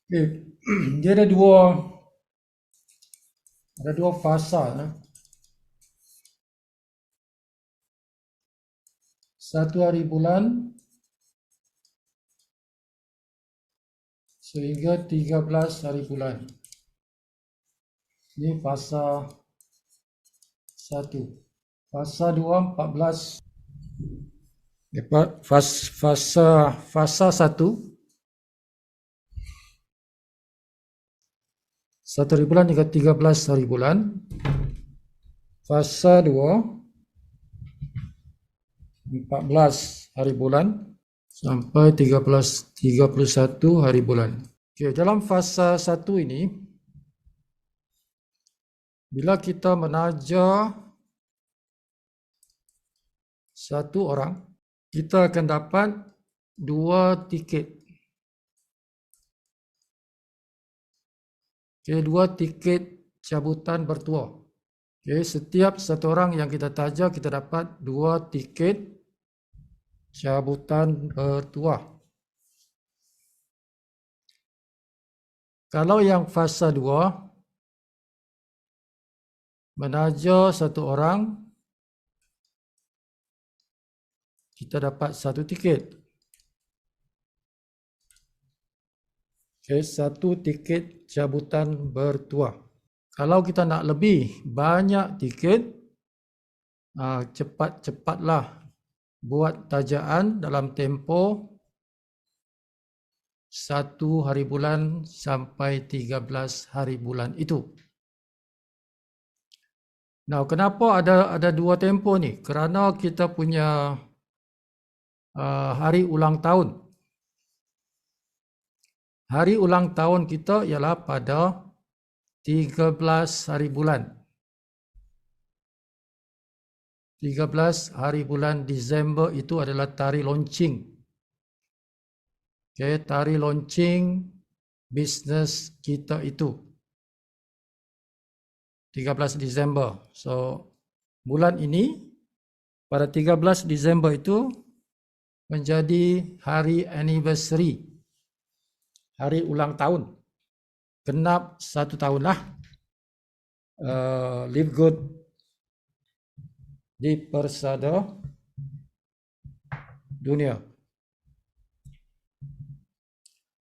Okay. Dia ada dua fasa. Satu hari bulan sehingga 13 hari bulan. Ini fasa 1. Fasa 2, 14. Fasa 1, 1 hari bulan hingga 13 hari bulan. Fasa 2, 14 hari bulan sampai 31 hari bulan. Okay, dalam fasa 1 ini, bila kita menaja satu orang, kita akan dapat 2 tiket. Okay, 2 tiket cabutan bertuah. Okay, setiap satu orang yang kita taja, kita dapat 2 tiket cabutan bertuah. Kalau yang fasa 2, menaja satu orang, kita dapat 1 tiket. Okay, 1 tiket cabutan bertuah. Kalau kita nak lebih banyak tiket, cepat-cepatlah buat tajaan dalam tempoh 1 hari bulan sampai 13 hari bulan itu. Nah, kenapa ada 2 tempoh ni? Kerana kita punya hari ulang tahun. Hari ulang tahun kita ialah pada 13 hari bulan. 13 hari bulan Disember itu adalah tarikh launching. Okay, tarikh launching bisnes kita itu. 13 Disember. So, bulan ini pada 13 Disember itu menjadi hari anniversary. Hari ulang tahun. Genap 1 tahun lah. Live good di persada dunia.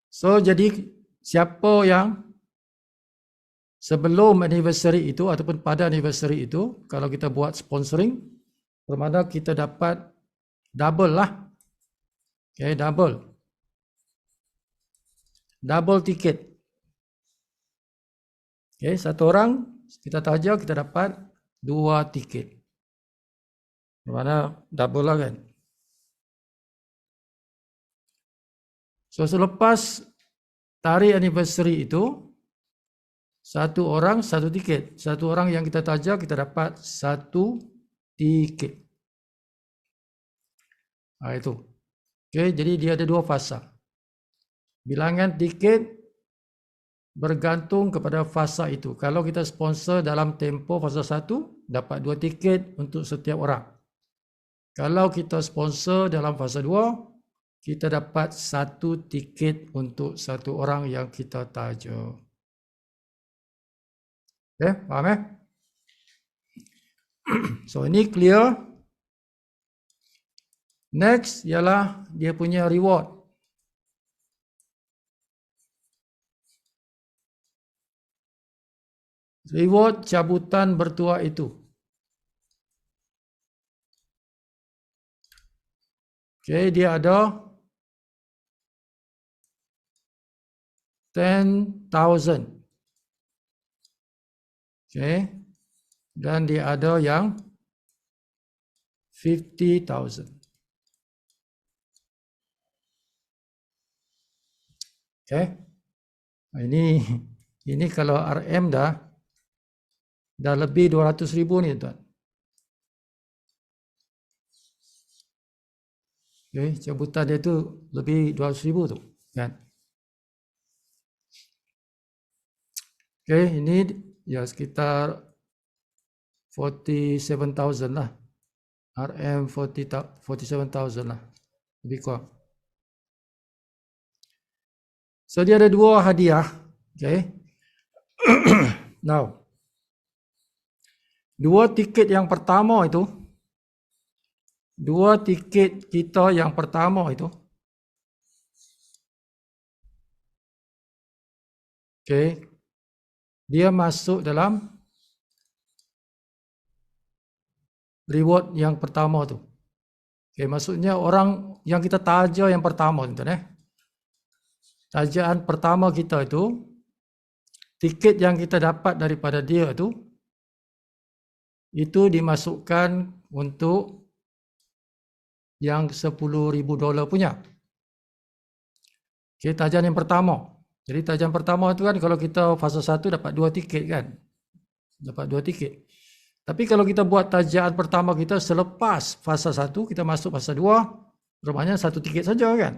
So, jadi siapa yang sebelum anniversary itu ataupun pada anniversary itu, kalau kita buat sponsoring, bermakna kita dapat double lah. Okay, double tiket. Okay, satu orang kita taja, kita dapat 2 tiket. Bermakna double lah kan. So, selepas tarikh anniversary itu, satu orang 1 tiket. Satu orang yang kita taja, kita dapat 1 tiket. Itu. Okay, jadi dia ada 2 fasa. Bilangan tiket bergantung kepada fasa itu. Kalau kita sponsor dalam tempoh fasa 1, dapat 2 tiket untuk setiap orang. Kalau kita sponsor dalam fasa 2, kita dapat 1 tiket untuk satu orang yang kita taja. Okay, faham So, ini clear. Next ialah dia punya reward. Reward cabutan bertuah itu. Okay, dia ada 10,000. Okay. Dan dia ada yang 50,000. Okay. Ini kalau RM dah lebih 200,000 ni tuan. Okay, cabutan dia tu lebih 200,000 tu kan. Okay, ini ya sekitar 47,000 lah. RM 47,000 lah. Lebih kurang. So dia ada dua hadiah. Okay. Now, dua tiket yang pertama itu, okay, dia masuk dalam reward yang pertama tu. Okay, maksudnya orang yang kita taja yang pertama, tuan-tuan. Tajaan pertama kita itu, tiket yang kita dapat daripada dia itu dimasukkan untuk yang $10,000 punya. Okay, tajaan yang pertama. Jadi tajaan pertama itu kan kalau kita fasa 1 dapat 2 tiket kan. Dapat 2 tiket. Tapi kalau kita buat tajaan pertama kita selepas fasa 1, kita masuk fasa 2, rupanya 1 tiket saja kan.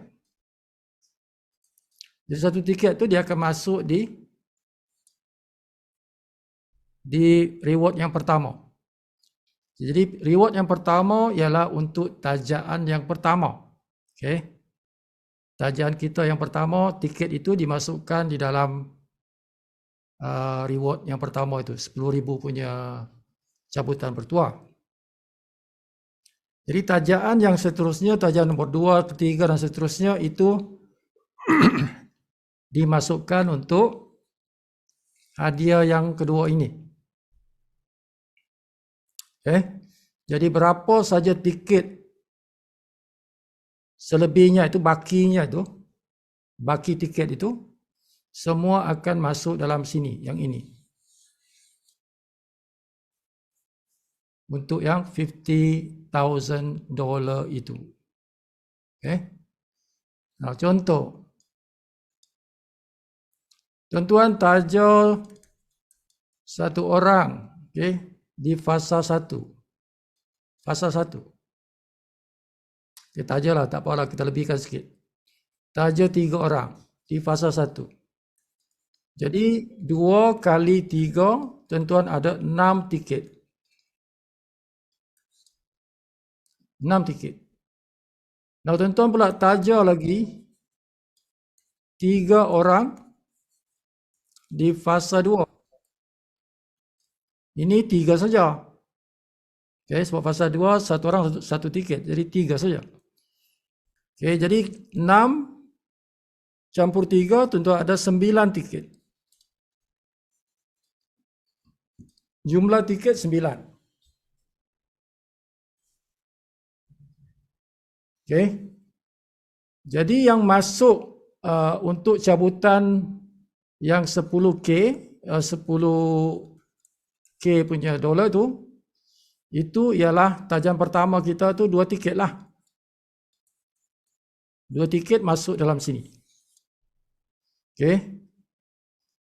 Jadi 1 tiket tu dia akan masuk di reward yang pertama. Jadi reward yang pertama ialah untuk tajaan yang pertama. Okay. Tajaan kita yang pertama, tiket itu dimasukkan di dalam reward yang pertama itu, 10,000 punya cabutan bertuah. Jadi tajaan yang seterusnya, tajaan nombor 2, ketiga dan seterusnya itu dimasukkan untuk hadiah yang kedua ini. Jadi berapa saja tiket selebihnya itu, bakinya itu, baki tiket itu, semua akan masuk dalam sini, yang ini. Untuk yang $50,000 itu. Nah, contoh. Tuan-tuan taja satu orang, di fasa 1. Fasa 1. Kita tajalah, tak apalah, kita lebihkan sikit. Taja 3 orang di fasa 1. Jadi 2 kali 3, tuan-tuan ada 6 tiket. 6 tiket. Nah, tuan-tuan pula taja lagi 3 orang di fasa 2. Ini 3 saja. Sebab fasa 2 satu orang 1 tiket, jadi 3 saja. Jadi 6 campur 3 tuan-tuan ada 9 tiket. Jumlah tiket 9. Jadi yang masuk untuk cabutan yang 10K punya dolar tu, itu ialah tajam pertama kita tu 2 tiket lah. 2 tiket masuk dalam sini.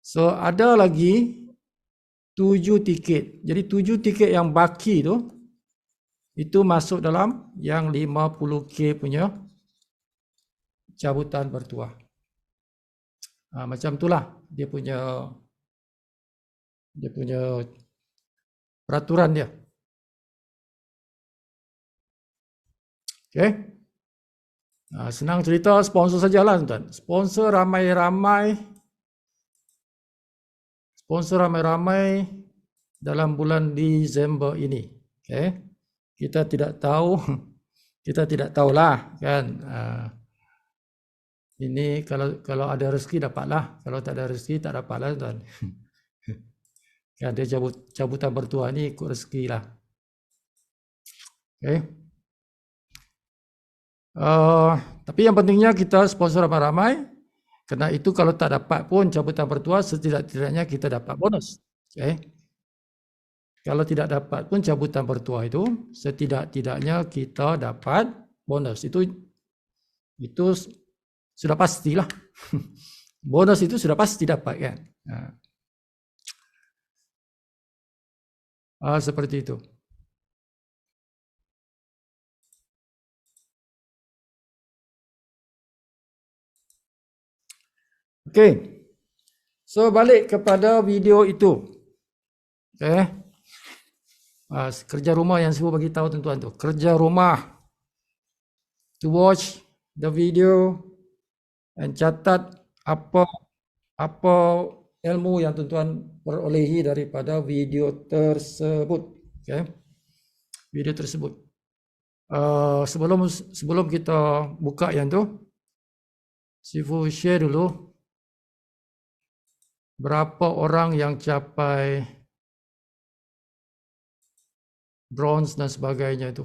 So ada lagi 7 tiket. Jadi 7 tiket yang baki tu, itu masuk dalam yang 50K punya cabutan bertuah. Macam itulah dia punya peraturan dia. Senang cerita sponsor sajalah tuan. Sponsor ramai dalam bulan Disember ini. Kita tidak tahulah kan. Ini kalau ada rezeki dapatlah, kalau tak ada rezeki tak dapatlah tuan. Kan dia cabutan bertuah ni ikut rezeki lah. Tapi yang pentingnya kita sponsor ramai-ramai. Kerana itu kalau tak dapat pun cabutan bertuah, setidak-tidaknya kita dapat bonus. Kalau tidak dapat pun cabutan bertuah itu, setidak-tidaknya kita dapat bonus. Itu sudah pastilah. Bonus itu sudah pasti dapat kan. Seperti itu. Okey. So balik kepada video itu. Kerja rumah yang saya bagi tahu tuan-tuan tu. Kerja rumah. To watch the video and catat apa ilmu yang tuan-tuan perolehi daripada video tersebut. Okay. Video tersebut. Sebelum kita buka yang tu, Sifu share dulu berapa orang yang capai bronze dan sebagainya itu.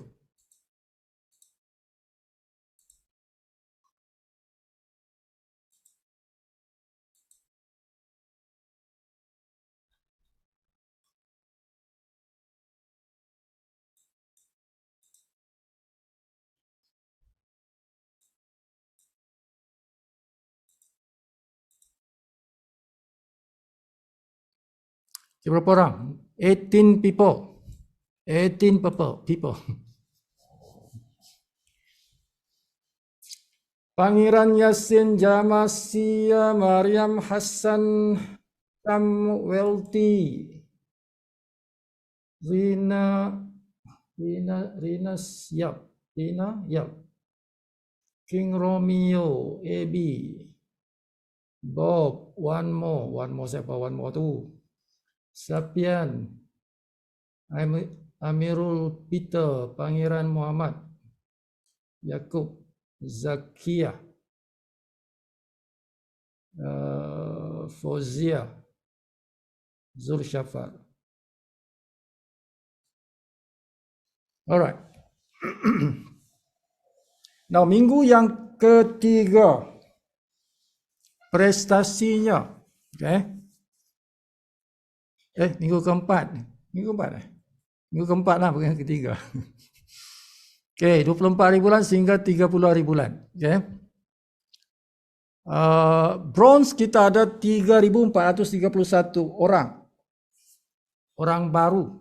Berapa orang? 18 people. 18 people. Pangeran Yasin Jamasia Maryam Hassan Samwelti Rina Siap King Romeo AB Bob one more siapa one more tu Sapian Amirul Peter Pangeran Muhammad Yakub Zakia Fauzia Zulshafar. Alright. Now minggu yang ketiga prestasinya, okay? Minggu keempat lah, bukan ketiga. Okay, 24 hari bulan sehingga 30 hari bulan. Okay. Bronze kita ada 3,431 orang. Orang baru.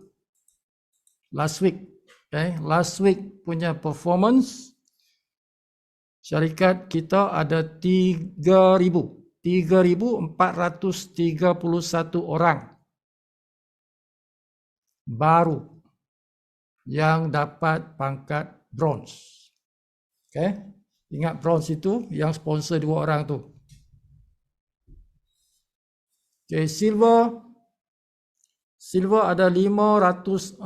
Last week. Okay. Last week punya performance. Syarikat kita ada 3,431 orang. Baru. Yang dapat pangkat bronze. Okay. Ingat bronze itu yang sponsor 2 orang tu. Okay, silver ada 540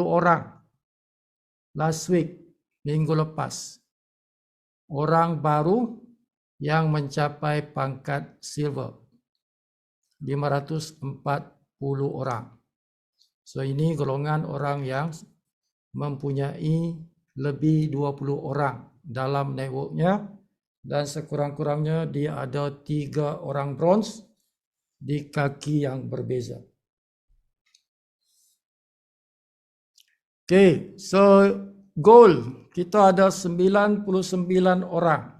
orang. Last week, minggu lepas. Orang baru yang mencapai pangkat silver. 540 orang. So ini golongan orang yang mempunyai lebih 20 orang dalam networknya dan sekurang-kurangnya dia ada 3 orang bronze di kaki yang berbeza. Okay, so gold kita ada 99 orang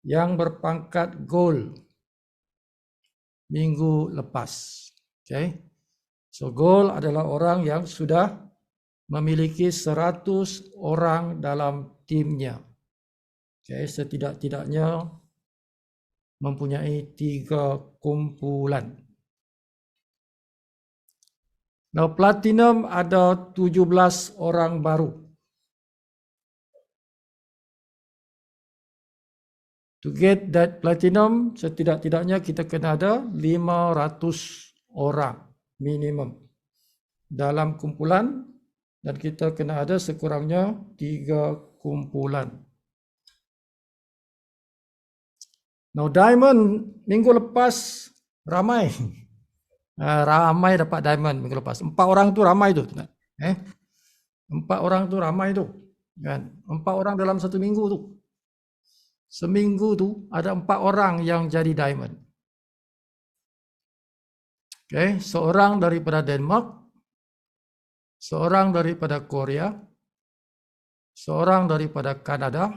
yang berpangkat gold minggu lepas. Okay, so gold adalah orang yang sudah memiliki 100 orang dalam timnya. Okay, setidak-tidaknya mempunyai 3 kumpulan. Now platinum ada 17 orang baru. To get that platinum, setidak-tidaknya kita kena ada 500 orang minimum dalam kumpulan. Dan kita kena ada sekurangnya 3 kumpulan. Now diamond minggu lepas ramai. Ramai dapat diamond minggu lepas. 4 orang tu ramai tu. 4 orang tu ramai tu. Kan? 4 orang dalam 1 minggu tu. Seminggu tu ada 4 orang yang jadi diamond. Okay, seorang daripada Denmark. Seorang daripada Korea, seorang daripada Kanada,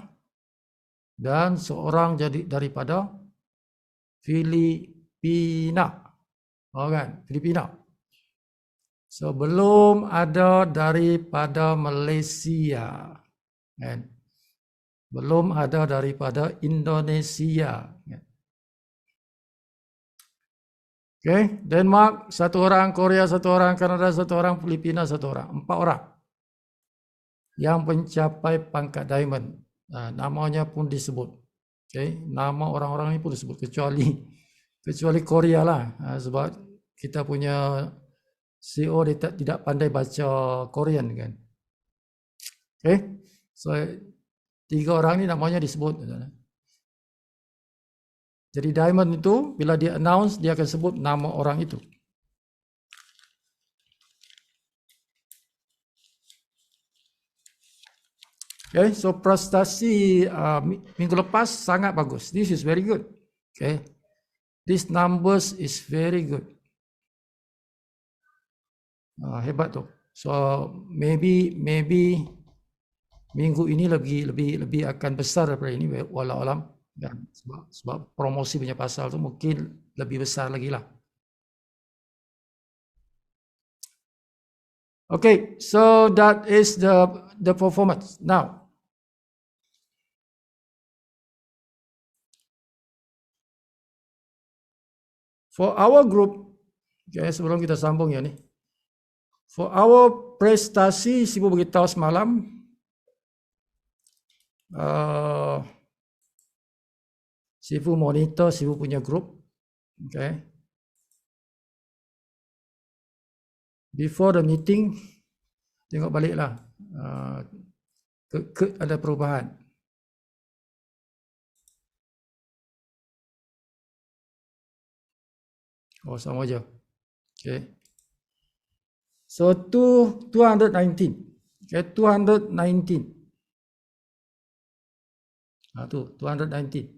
dan seorang daripada Filipina. Oh kan, Filipina. So belum ada daripada Malaysia. Kan? Belum ada daripada Indonesia. Okay, Denmark 1 orang, Korea 1 orang, Kanada 1 orang, Filipina 1 orang, 4 orang yang mencapai pangkat diamond. Namanya pun disebut. Okay, nama orang-orang ni pun disebut kecuali Korea lah, sebab kita punya CEO dia tidak pandai baca Korean kan. Okay, so 3 orang ni namanya disebut. Jadi Diamond itu bila dia announce dia akan sebut nama orang itu. Okay, so prestasi minggu lepas sangat bagus. This is very good. Okay, this numbers is very good. Hebat tu. So maybe minggu ini lebih akan besar daripada ini, walau alam. Ya, sebab promosi punya pasal tu mungkin lebih besar lagi lah. Okay, so that is the performance. Now, for our group, okay, sebelum kita sambung ya ni. For our prestasi, Sibu beritahu semalam, Sibu monitor Sibu punya group, okay. Before the meeting, tengok baliklah, ada perubahan. Oh, sama aja. Okay. So 219. Okay, 219. Tu 219.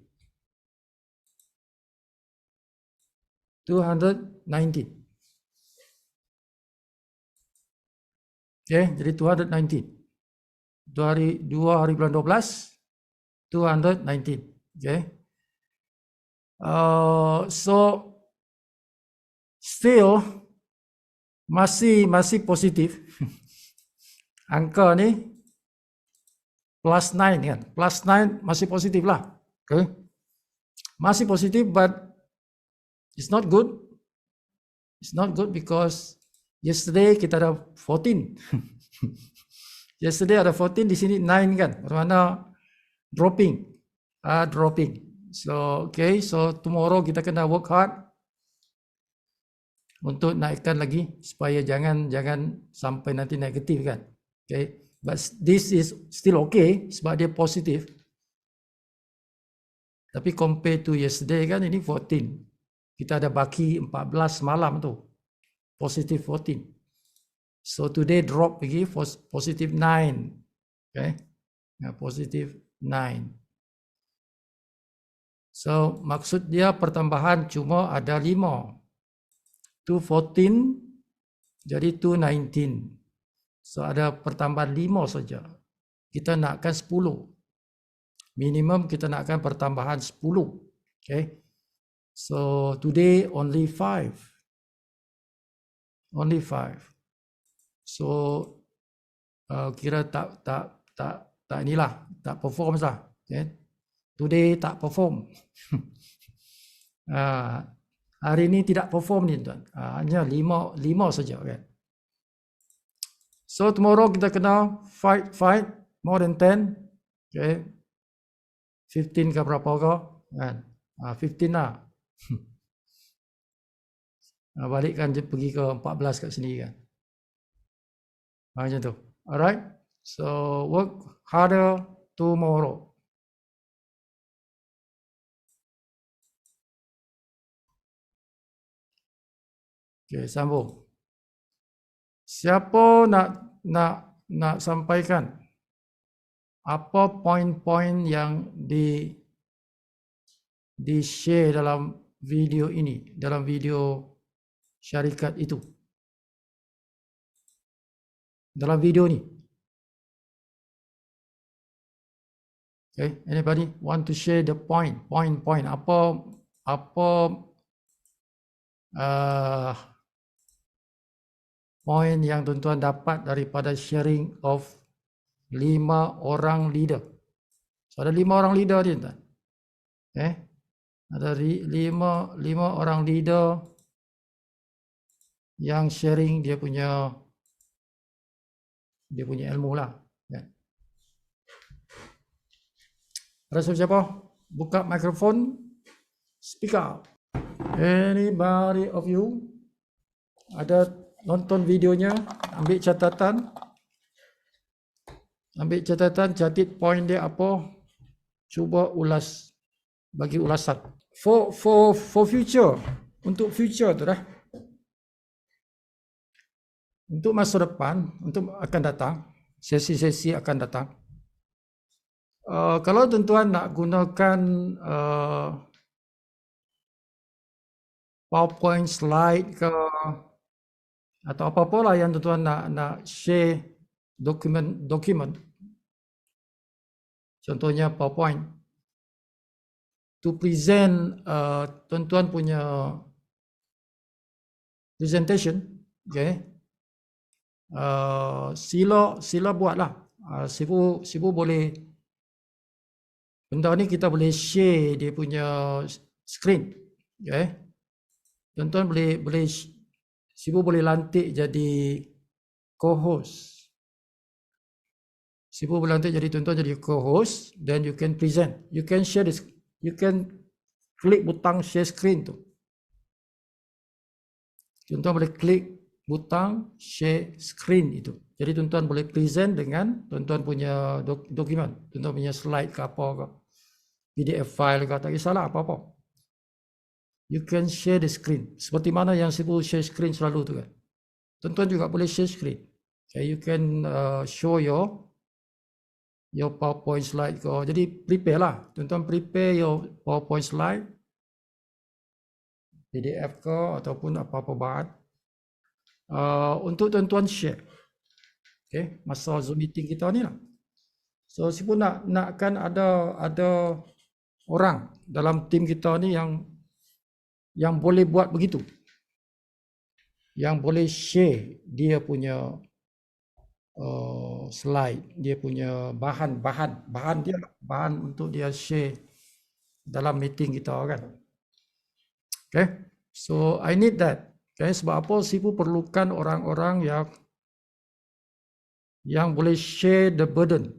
219. Okay, jadi 219. 2 hari bulan 12, 219. Okay. So still masih positif. Angka ni plus 9 kan. Plus 9 masih positif lah. Okay. Masih positif, but it's not good. It's not good because yesterday kita ada 14. Yesterday ada 14, di sini 9 kan. Bermakna dropping. Dropping. So okay, so tomorrow kita kena work hard untuk naikkan lagi supaya jangan sampai nanti negatif kan. Okay, but this is still okay sebab dia positif. Tapi compare to yesterday kan ini 14. Kita ada baki 14 malam tu. Positive 14. So today drop lagi positive 9. Okay. Positive 9. So maksud dia pertambahan cuma ada 5. 214 jadi 219. So ada pertambahan 5 saja. Kita nakkan 10. Minimum kita nakkan pertambahan 10. Okay. So today only 5. Only 5. So kira tak inilah, tak perform lah. Okay. Today tak perform. Hari ini tidak perform ni tuan. Hanya 5 saja kan. So tomorrow kita kena fight more than 10. Okay. 15 ke berapa ke kan. 15 lah. Balikkan je pergi ke 14 kat sini kan. Macam tu. Alright. So work harder tomorrow. Okay, sambung. Siapa nak sampaikan apa poin-poin yang di share dalam video ini, dalam video syarikat itu, dalam video ni? Okay, anybody want to share the point apa poin yang tuan-tuan dapat daripada sharing of 5 orang leader. So ada 5 orang leader ni tuan. Okay. Ada 5 orang leader yang sharing dia punya ilmu lah. Okay. Ada siapa? buka mikrofon, speak out. Anybody of you ada nonton videonya, ambil catatan, catat poin dia apa, cuba ulas, bagi ulasan. For future, untuk future tu dah. Untuk masa depan, untuk akan datang, sesi-sesi akan datang. Kalau tuan-tuan nak gunakan PowerPoint slide ke atau apa-apa lah yang tuan-tuan nak share dokumen, contohnya PowerPoint, to present tuan-tuan punya presentation, okay. Sila buatlah. Sibu boleh, benda ni kita boleh share dia punya screen, okay. Tuan-tuan boleh Sibu boleh lantik jadi co-host. Sibu boleh lantik jadi tuan-tuan jadi co-host, then you can present. You can share this, you can klik butang share screen tu. Tuan-tuan boleh klik butang share screen itu. Jadi tuan-tuan boleh present dengan tuan-tuan punya dokumen, tuan-tuan punya slide ke apa ke, PDF file ke, tak kisahlah apa-apa. You can share the screen. Seperti mana yang Sibu share screen selalu tu kan. Tuan-tuan juga boleh share screen. Okay, you can show your PowerPoint slide ke. Jadi prepare lah. Tuan-tuan prepare your PowerPoint slide, PDF ke ataupun apa-apa bahan. Untuk tuan-tuan share. Okay, masa Zoom meeting kita ni lah. So Sibu nakkan ada orang dalam tim kita ni yang boleh buat begitu, yang boleh share dia punya slide, dia punya bahan untuk dia share dalam meeting kita kan. Okay, so I need that. Okay, sebab apa Sibu perlukan orang-orang yang boleh share the burden,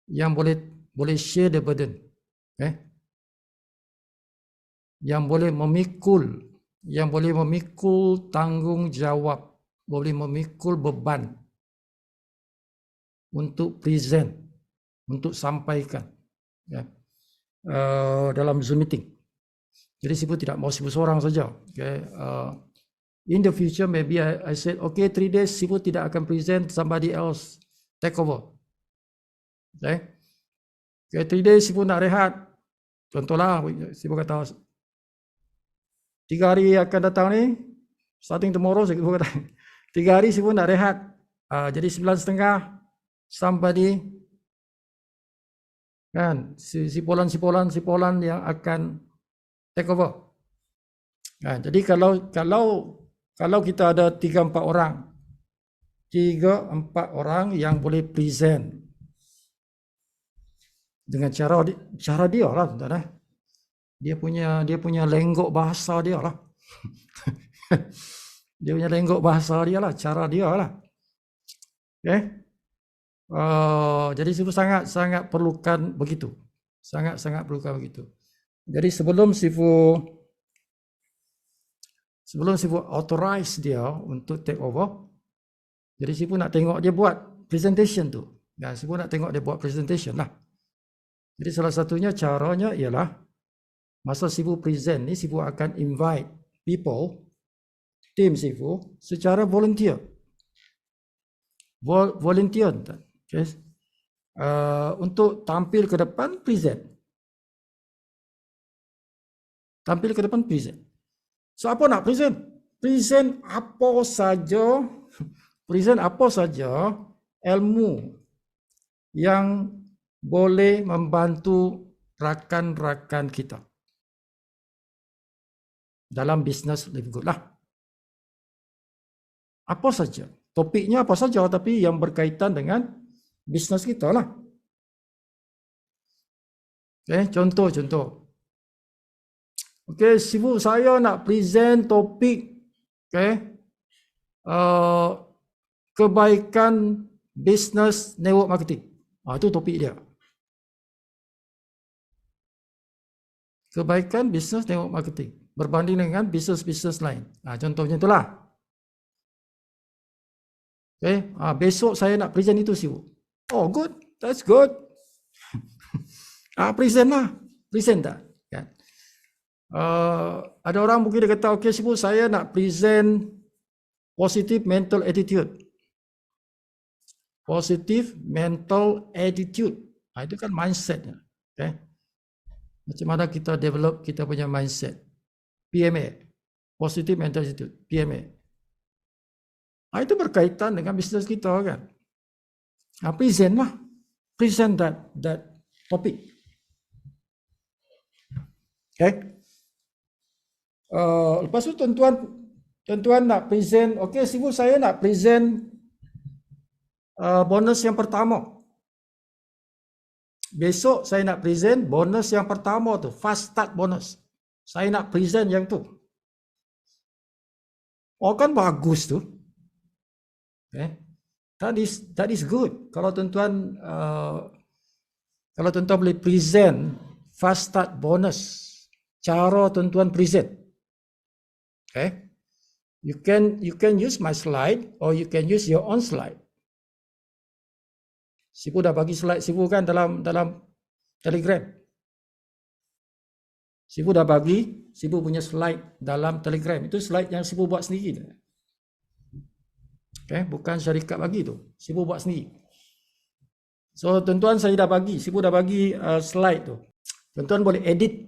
yang boleh share the burden, okay, yang boleh memikul tanggungjawab, boleh memikul beban untuk present, untuk sampaikan ya, dalam Zoom meeting. Jadi Sibu tidak mau Sibu seorang saja. Okay. In the future maybe I said okay 3 days Sibu tidak akan present, somebody else take over. Okay. 3 days Sibu nak rehat. Contohlah Sibu kata 3 hari akan datang ni, starting tomorrow, Sibu kata 3 hari Sibu nak rehat. Jadi 9.30 somebody kan, sipolan yang akan take over. Kan, jadi kalau kita ada 3-4 orang yang boleh present dengan cara dia lah, tuan-tuan. Dia punya lenggok bahasa dia lah. Dia punya lenggok bahasa dia lah, cara dia lah. Okay. Jadi Sibu sangat perlukan begitu. Sangat perlukan begitu. Jadi sebelum Sibu authorize dia untuk take over, jadi Sibu nak tengok dia buat presentation tu. Dan Sibu nak tengok dia buat presentation lah. Jadi salah satunya caranya ialah masa Sibu present ni, Sibu akan invite people, tim Sibu secara volunteer. Okay. Untuk tampil ke depan present. So apa nak present? Present apa saja ilmu yang boleh membantu rakan-rakan kita dalam bisnes lebih good lah. Apa saja, topiknya apa saja, tapi yang berkaitan dengan bisnes kita lah. Okay, contoh. Okay, Sibu saya nak present topik, okay, kebaikan bisnes network marketing. Itu topik dia. kebaikan bisnes network marketing berbanding dengan bisnes-bisnes lain. Contohnya itulah. Okay. Besok saya nak present itu sibuk. Oh good, that's good. Present lah, present tak? Kan? Ada orang mungkin dia kata, okay sibuk saya nak present positive mental attitude. Positive mental attitude. Itu kan mindset. Okay. Macam mana kita develop kita punya mindset. PMA. Positive mental attitude. PMA. Itu berkaitan dengan bisnes kita kan. Present lah. Present that topic. Okay. Lepas tu tuan-tuan nak present. Okay, sibuk saya nak present bonus yang pertama. Besok saya nak present bonus yang pertama tu. Fast start bonus. Saya nak present yang tu. Oh kan bagus tu. Okay. That is good. Kalau tuan-tuan boleh present fast start bonus, cara tuan-tuan present. Okay. You can use my slide or you can use your own slide. Sipu dah bagi slide Sipu kan dalam Telegram. Sipu dah bagi Sipu punya slide dalam Telegram. Itu slide yang Sipu buat sendiri. Okay, bukan syarikat bagi tu. Sipu buat sendiri. So tuan-tuan saya dah bagi, Sipu dah bagi slide tu. Tuan-tuan boleh edit.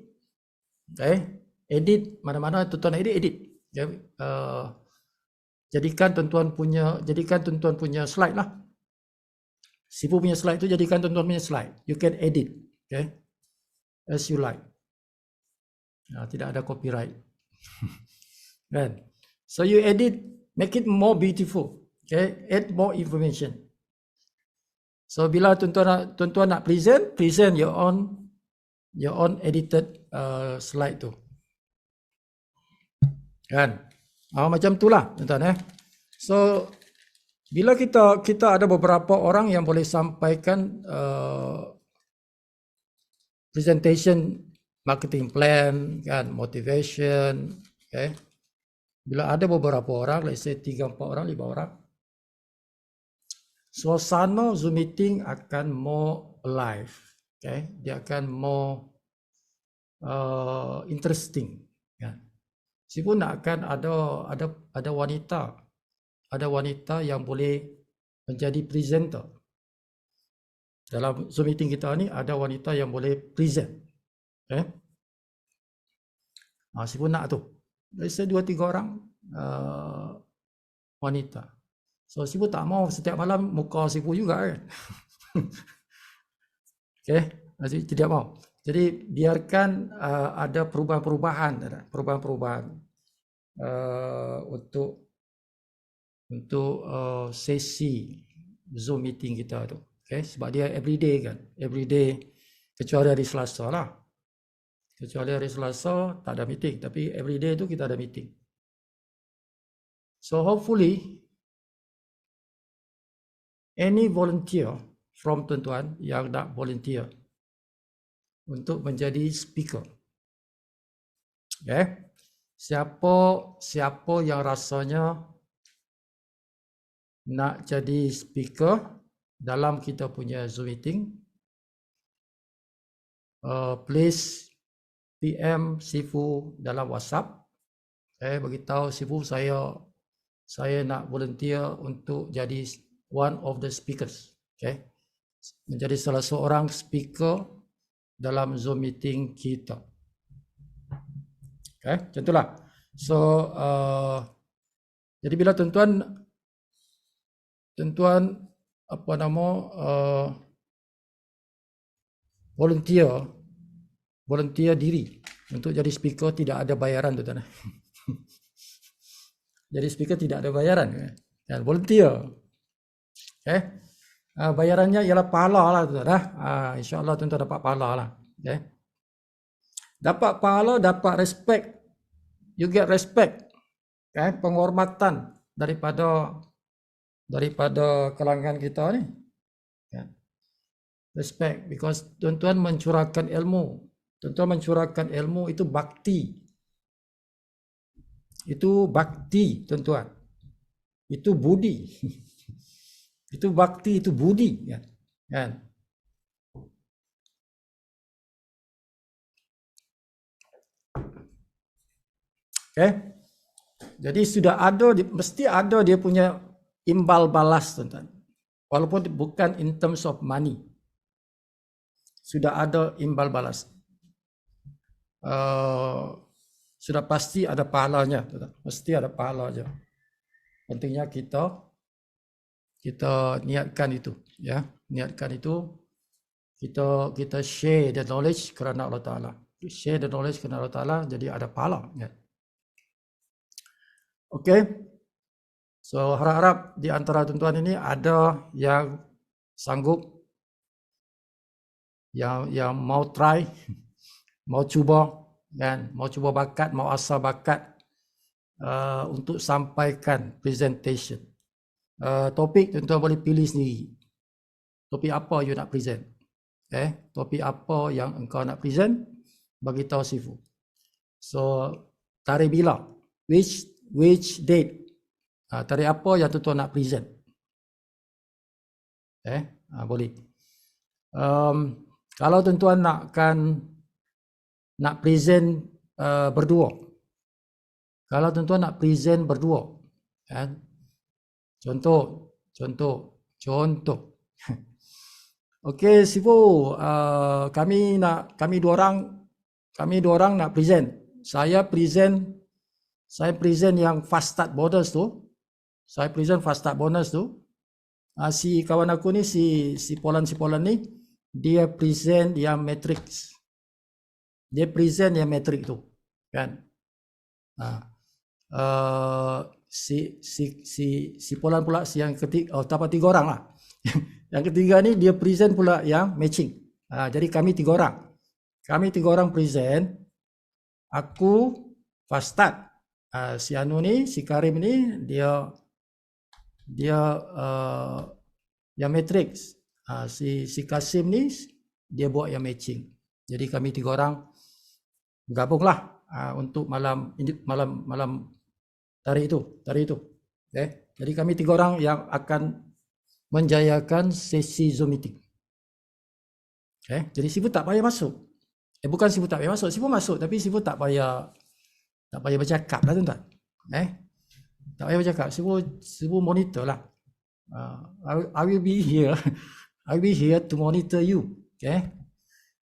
Okay, edit mana-mana tuan-tuan edit. Okay. Jadikan tuan-tuan punya slide lah. Sipu punya slide tu jadikan tuan-tuan punya slide. You can edit, okay, as you like. Tidak ada copyright. Kan? So you edit, make it more beautiful. Okay, add more information. So bila tuan-tuan nak present your own edited slide tu. Kan? Macam itulah tuan-tuan. So bila kita ada beberapa orang yang boleh sampaikan presentation, marketing plan, kan, motivation, okay. Bila ada beberapa orang, let's say 3-4 orang, 5 orang, suasana Zoom meeting akan more alive, okay. Dia akan more interesting, kan. Meskipun akan ada wanita yang boleh menjadi presenter. Dalam Zoom meeting kita ni ada wanita yang boleh present. Okay. Meskipun nak tu. Let's say 2-3 orang wanita. So Sipu tak mau setiap malam muka Sipu juga kan. Okay, tidak mau. Jadi biarkan ada perubahan-perubahan untuk sesi Zoom meeting kita tu. Okay, sebab dia everyday kan. Everyday kecuali hari Selasa lah. Kecuali hari Selasa tak ada meeting, tapi everyday tu kita ada meeting. So hopefully any volunteer from tuan-tuan yang nak volunteer untuk menjadi speaker. Okay. Siapa yang rasanya nak jadi speaker dalam kita punya Zoom meeting, please PM Sifu dalam WhatsApp. Beritahu Sifu saya nak volunteer untuk jadi one of the speakers. Okay. Menjadi salah seorang speaker dalam Zoom meeting kita. Okay, macam itulah. So, jadi bila tuan-tuan volunteer diri untuk jadi speaker, tidak ada bayaran tuan-tuan. Jadi speaker tidak ada bayaran kan? Volunteer. Okay. Bayarannya ialah pahala lah tuan-tuan. InsyaAllah tuan-tuan dapat pahala lah. Okay. Dapat pahala, dapat respect. You get respect. Okay. Penghormatan daripada kalangan kita ni. Okay. Respect because tuan-tuan mencurahkan ilmu. Tuan-tuan mencurahkan ilmu itu bakti. Itu bakti, tuan-tuan. Itu budi. Itu bakti, itu budi, kan? Okay? Jadi sudah ada, mesti ada dia punya imbal balas, tuan-tuan. Walaupun bukan in terms of money. Sudah ada imbal balas. Sudah pasti ada pahalanya, tuan-tuan. Mesti ada pahalanya. Pentingnya kita niatkan itu, ya. Niatkan itu, kita share the knowledge kerana Allah Ta'ala. Share the knowledge kerana Allah Ta'ala, jadi ada pahala, ya. Okay. So harap-harap di antara tuan-tuan ini ada yang sanggup, yang mau try, mau cuba, kan? Mau cuba bakat, mau asah bakat untuk sampaikan presentation. Topik tuan-tuan boleh pilih sendiri. Topik apa you nak present? Topik apa yang engkau nak present? Bagi tahu Sifu. So tarikh bila? Which date? Tarikh apa yang tuan-tuan nak present? Boleh. Kalau tuan-tuan nak present berdua. Kalau tuan-tuan nak present berdua, kan? Contoh. Okey, Sifu, kami dua orang nak present. Saya present yang fast start bonus tu. Si kawan aku ni, si Polan ni, dia present yang matrix. Tu, kan? Si Polan pula yang ketiga, dapat 3 orang lah. Yang ketiga ni dia present pula yang matching. Jadi kami 3 orang. Kami 3 orang present. Aku fast start. Si Anu ni, si Karim ni dia yang matrix. Si Kasim ni dia buat yang matching. Jadi kami 3 orang bergabunglah untuk malam hari itu. Okay. Jadi kami 3 orang yang akan menjayakan sesi Zoom meeting. Okay. Jadi Sifu tak payah masuk. Bukan Sifu tak payah masuk, Sifu masuk, tapi Sifu tak payah bercakap lah, tuan-tuan. Tak payah bercakap, Sifu monitor lah. I will be here. I will be here to monitor you. Okay.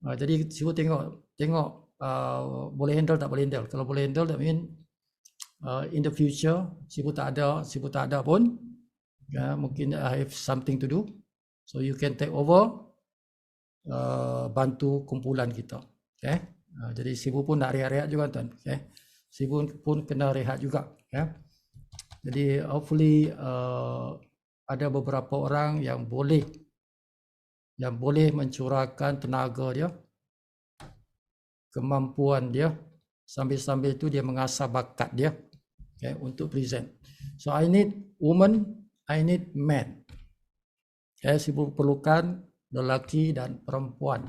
Jadi Sifu tengok boleh handle tak boleh handle. Kalau boleh handle, that mean in the future Sifu tak ada pun, mungkin I have something to do, so you can take over, bantu kumpulan kita. Okay. Jadi Sifu pun nak rehat-rehat juga, tuan. Okay. Sifu pun kena rehat juga. Jadi hopefully ada beberapa orang yang boleh mencurahkan tenaga dia, kemampuan dia, sambil-sambil itu dia mengasah bakat dia, untuk present. So I need woman, I need man. Sifu perlukan lelaki dan perempuan,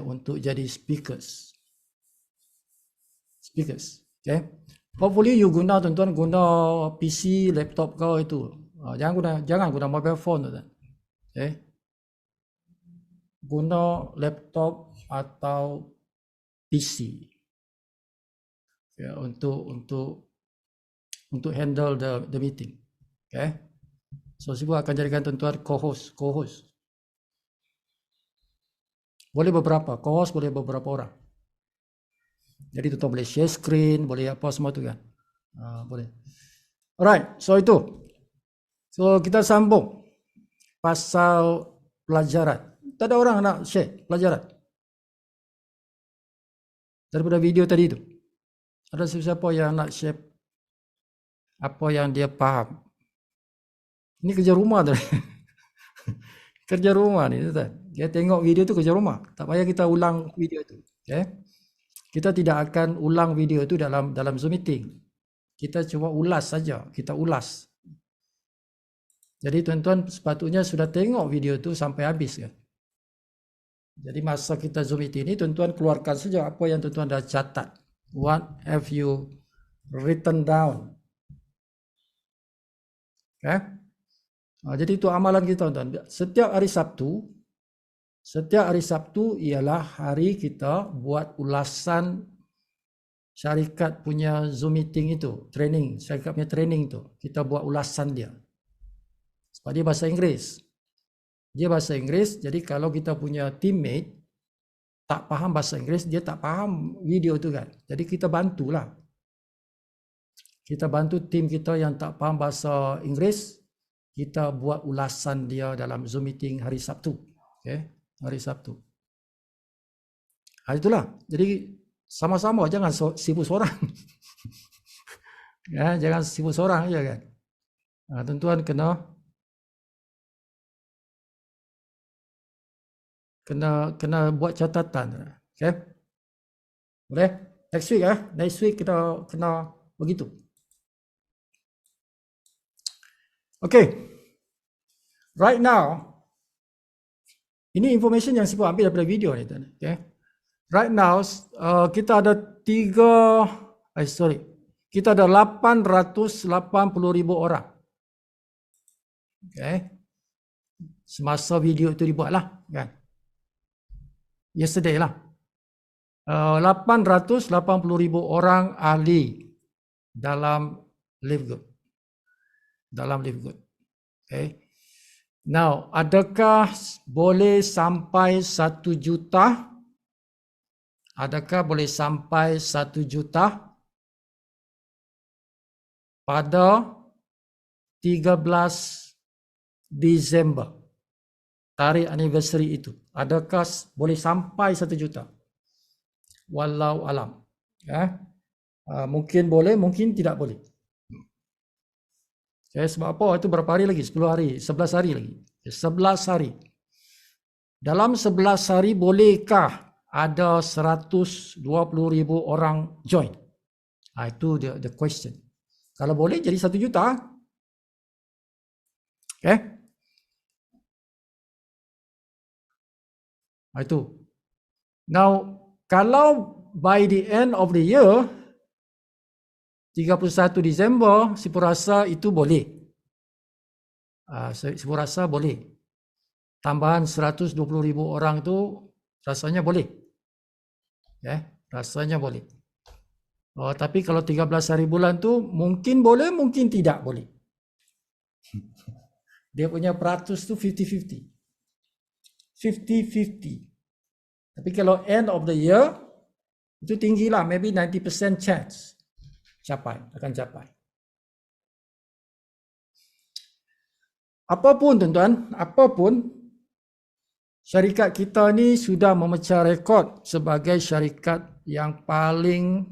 untuk jadi speakers. Okay. Hopefully you guna, tuan-tuan, guna PC, laptop kau itu. Jangan guna mobile phone, tuan-tuan. Okay. Guna laptop atau PC, untuk handle the meeting. Okay. So Sifu akan jadikan tuan-tuan co-host. Boleh beberapa, co-host boleh beberapa orang. Jadi tuan-tuan boleh share screen, boleh apa semua tu, kan. Boleh. Alright, so itu. So kita sambung pasal pelajaran. Tak ada orang nak share pelajaran daripada video tadi tu. Ada siapa yang nak share apa yang dia faham? Ini kerja rumah tu. Kerja rumah ni, tuan. Dia tengok video tu kerja rumah. Tak payah kita ulang video tu. Okay. Kita tidak akan ulang video tu dalam Zoom meeting. Kita cuma ulas saja. Kita ulas. Jadi tuan-tuan sepatutnya sudah tengok video tu sampai habis, kan. Jadi masa kita Zoom meeting ini, tuan-tuan keluarkan saja apa yang tuan-tuan dah catat. What have you written down? Okay? Jadi itu amalan kita, tuan-tuan. Setiap hari Sabtu ialah hari kita buat ulasan syarikat punya Zoom meeting itu, training, syarikat punya training tu. Kita buat ulasan dia. Sebab dia bahasa Inggeris. Dia bahasa Inggeris, jadi kalau kita punya teammate tak faham bahasa Inggeris, dia tak faham video tu kan. Jadi kita bantulah. Kita bantu tim kita yang tak faham bahasa Inggeris, kita buat ulasan dia dalam Zoom meeting hari Sabtu. Okay? Hari Sabtu. Itulah. Jadi sama-sama, jangan sibuk seorang. Ya, jangan sibuk seorang aja kan. Tuan-tuan kena buat catatan. Okay? Boleh? Next week kita kena begitu. Okay. Right now, ini information yang saya ambil daripada video ni. Okay? Right now, kita ada 880,000 orang. Okay? Semasa video itu dibuat lah. Kan? Yesterday lah. 880,000 orang ahli dalam Live Good. Okay. Now, adakah boleh sampai 1 juta? Adakah boleh sampai 1 juta pada 13 Disember? Tarikh anniversary itu. Adakah boleh sampai 1 juta? Wallahu alam. Mungkin boleh, mungkin tidak boleh. Sebab apa? Itu berapa hari lagi? 10 hari, 11 hari lagi. 11 hari. Dalam 11 hari bolehkah ada 120,000 orang join? Itu the question. Kalau boleh jadi 1 juta. Okay? Itu. Now, kalau by the end of the year, 31 Disember, saya rasa itu boleh. Saya rasa boleh. Tambahan 120,000 orang tu rasanya boleh. Rasanya boleh. Tapi kalau 13 hari bulan tu mungkin boleh, mungkin tidak boleh. Dia punya peratus tu 50-50. 50-50. Tapi kalau end of the year, itu tinggi lah, maybe 90% chance akan capai. Apapun tuan-tuan, syarikat kita ni sudah memecah rekod sebagai syarikat yang paling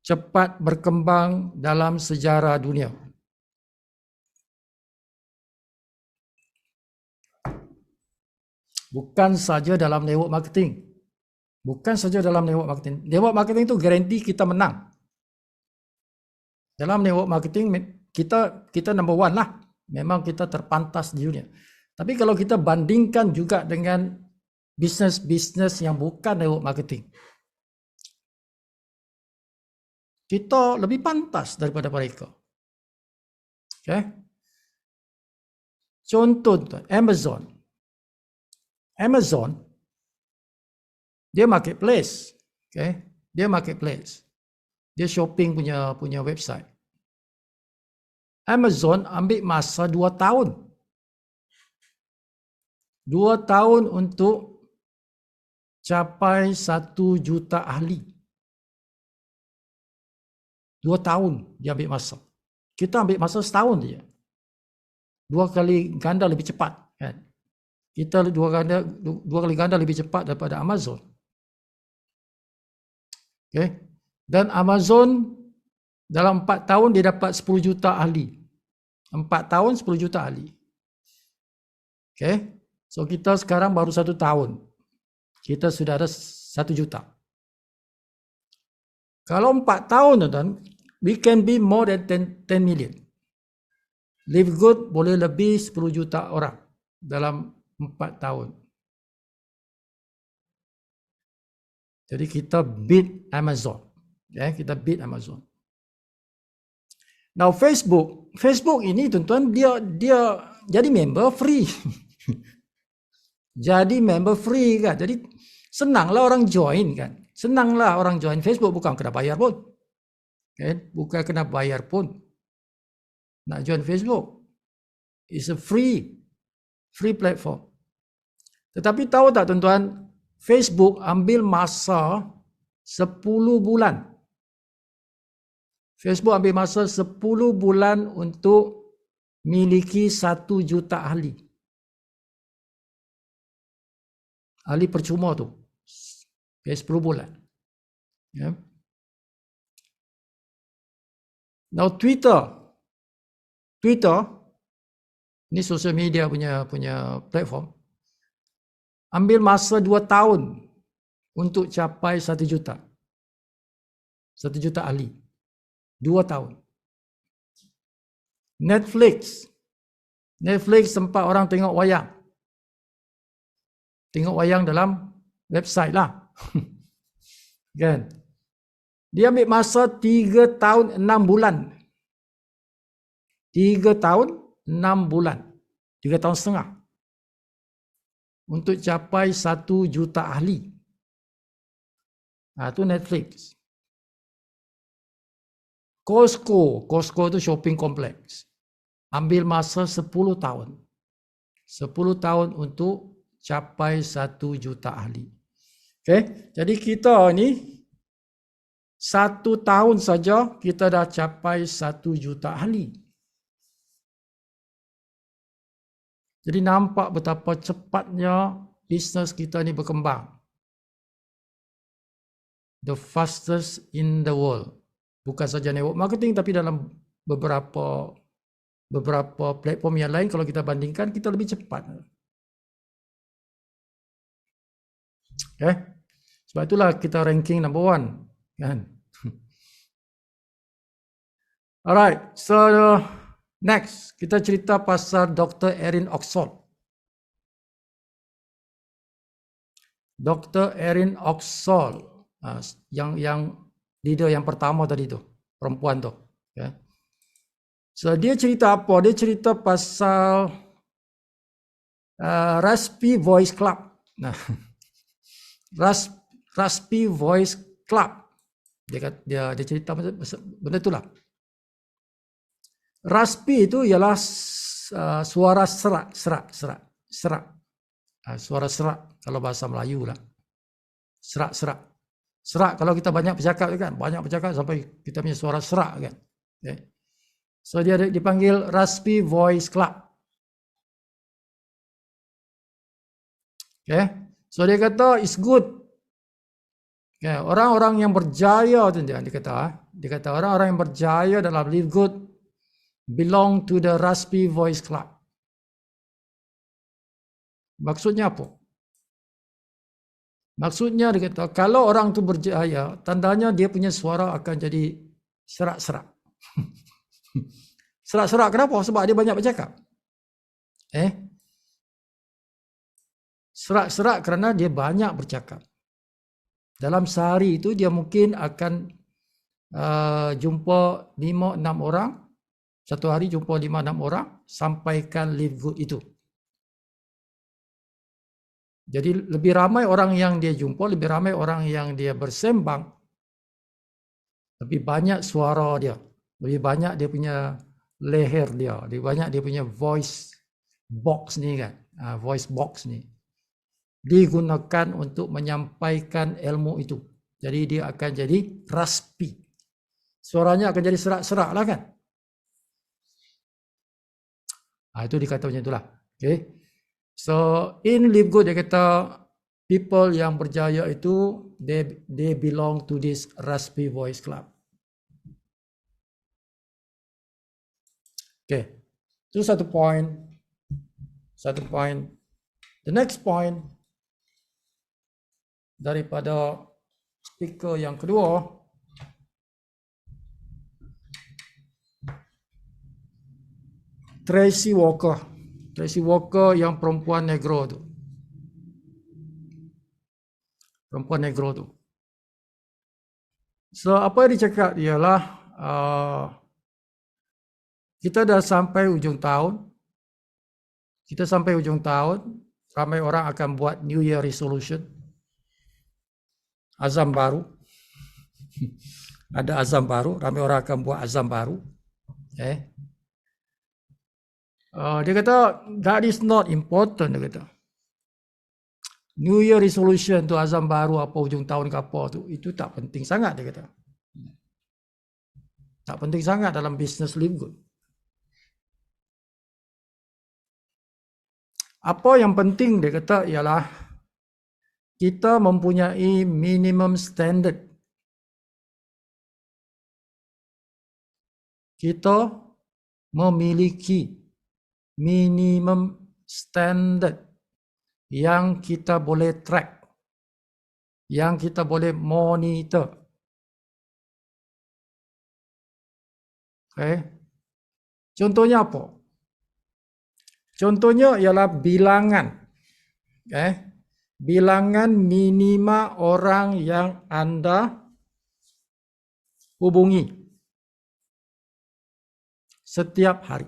cepat berkembang dalam sejarah dunia. Bukan saja dalam network marketing. Network marketing itu garanti kita menang. Dalam network marketing kita number one lah. Memang kita terpantas di dunia. Tapi kalau kita bandingkan juga dengan bisnes-bisnes yang bukan network marketing, kita lebih pantas daripada mereka. Okay? Contoh Amazon, dia marketplace. Okay? Dia marketplace. Dia shopping punya website. Amazon ambil masa 2 tahun. 2 tahun untuk capai 1 juta ahli. 2 tahun dia ambil masa. Kita ambil masa setahun saja. 2 kali ganda lebih cepat. Kan? Kita 2 kali ganda lebih cepat daripada Amazon. Okay? Dan Amazon dalam 4 tahun dia dapat 10 juta ahli. 4 tahun 10 juta ahli. Okay? So kita sekarang baru 1 tahun. Kita sudah ada 1 juta. Kalau 4 tahun tuan, we can be more than 10 million. Live Good boleh lebih 10 juta orang dalam 4 tahun. Jadi kita beat Amazon. Ya, kita beat Amazon. Now Facebook ini tuan-tuan dia jadi member free. Jadi member free kan. Jadi senanglah orang join kan. Senanglah orang join Facebook, bukan kena bayar pun. Kan? Bukan kena bayar pun. Nak join Facebook. It's a free platform. Tetapi tahu tak tuan-tuan, Facebook ambil masa 10 bulan. Facebook ambil masa 10 bulan untuk miliki 1 juta ahli. Ahli percuma tu. 10 bulan. Ya. Now Twitter ni sosial media punya platform. Ambil masa 2 tahun untuk capai 1 juta. 1 juta ahli. 2 tahun. Netflix tempat orang tengok wayang. Tengok wayang dalam website lah. Kan? Dia ambil masa 3 tahun 6 bulan. 3 tahun 6 bulan. 3 tahun setengah. Untuk capai 1 juta ahli. Itu Netflix. Costco itu shopping complex. Ambil masa 10 tahun. 10 tahun untuk capai 1 juta ahli. Okay? Jadi kita ni 1 tahun saja kita dah capai 1 juta ahli. Jadi nampak betapa cepatnya bisnes kita ni berkembang. The fastest in the world. Bukan saja network marketing, tapi dalam beberapa platform yang lain, kalau kita bandingkan, kita lebih cepat. Okay? Sebab itulah kita ranking number 1. Kan? Alright, so next kita cerita pasal Dr. Erin Oxford. Dr. Erin Oxford, yang leader yang pertama tadi tu, perempuan tu. Okay. So dia cerita apa? Dia cerita pasal Raspy Voice Club. Nah, Raspy Voice Club. Dia cerita benda itulah. Raspy itu ialah suara serak. Suara serak kalau bahasa Melayu lah. Serak kalau kita banyak bercakap kan, sampai kita punya suara serak kan. Okay. So dia dipanggil Raspy Voice Club. Okay. So dia kata it's good. Okay. Orang-orang yang berjaya tu dia kata orang-orang yang berjaya dalam live good belong to the Raspy Voice Club. Maksudnya apa? Maksudnya dia kata, kalau orang tu berjaya, tandanya dia punya suara akan jadi serak-serak. Serak-serak kenapa? Sebab dia banyak bercakap. Serak-serak kerana dia banyak bercakap. Dalam sehari itu dia mungkin akan jumpa 5-6 orang. Satu hari jumpa 5-6 orang, sampaikan live good itu. Jadi lebih ramai orang yang dia jumpa, lebih ramai orang yang dia bersembang, lebih banyak suara dia, lebih banyak dia punya leher dia, lebih banyak dia punya voice box ni kan, voice box ni digunakan untuk menyampaikan ilmu itu. Jadi dia akan jadi raspy, suaranya akan jadi serak-serak lah kan. Itu dikata macam itulah. Okay. So in live good dia kata people yang berjaya itu they belong to this Raspy Voice Club. Okay. Itu satu point. The next point daripada speaker yang kedua, Tracy Walker yang perempuan negro tu. So apa yang dicakap ialah kita dah sampai ujung tahun. Kita sampai ujung tahun, ramai orang akan buat New Year resolution. Azam baru. Ada azam baru, ramai orang akan buat azam baru. Dia kata, that is not important, dia kata. New Year resolution tu azam baru apa ujung tahun ke apa tu, itu tak penting sangat, dia kata. Tak penting sangat dalam business live good. Apa yang penting dia kata ialah kita mempunyai minimum standard. Kita memiliki minimum standard yang kita boleh track, yang kita boleh monitor. Contohnya apa? Contohnya ialah bilangan. Bilangan minima orang yang anda hubungi setiap hari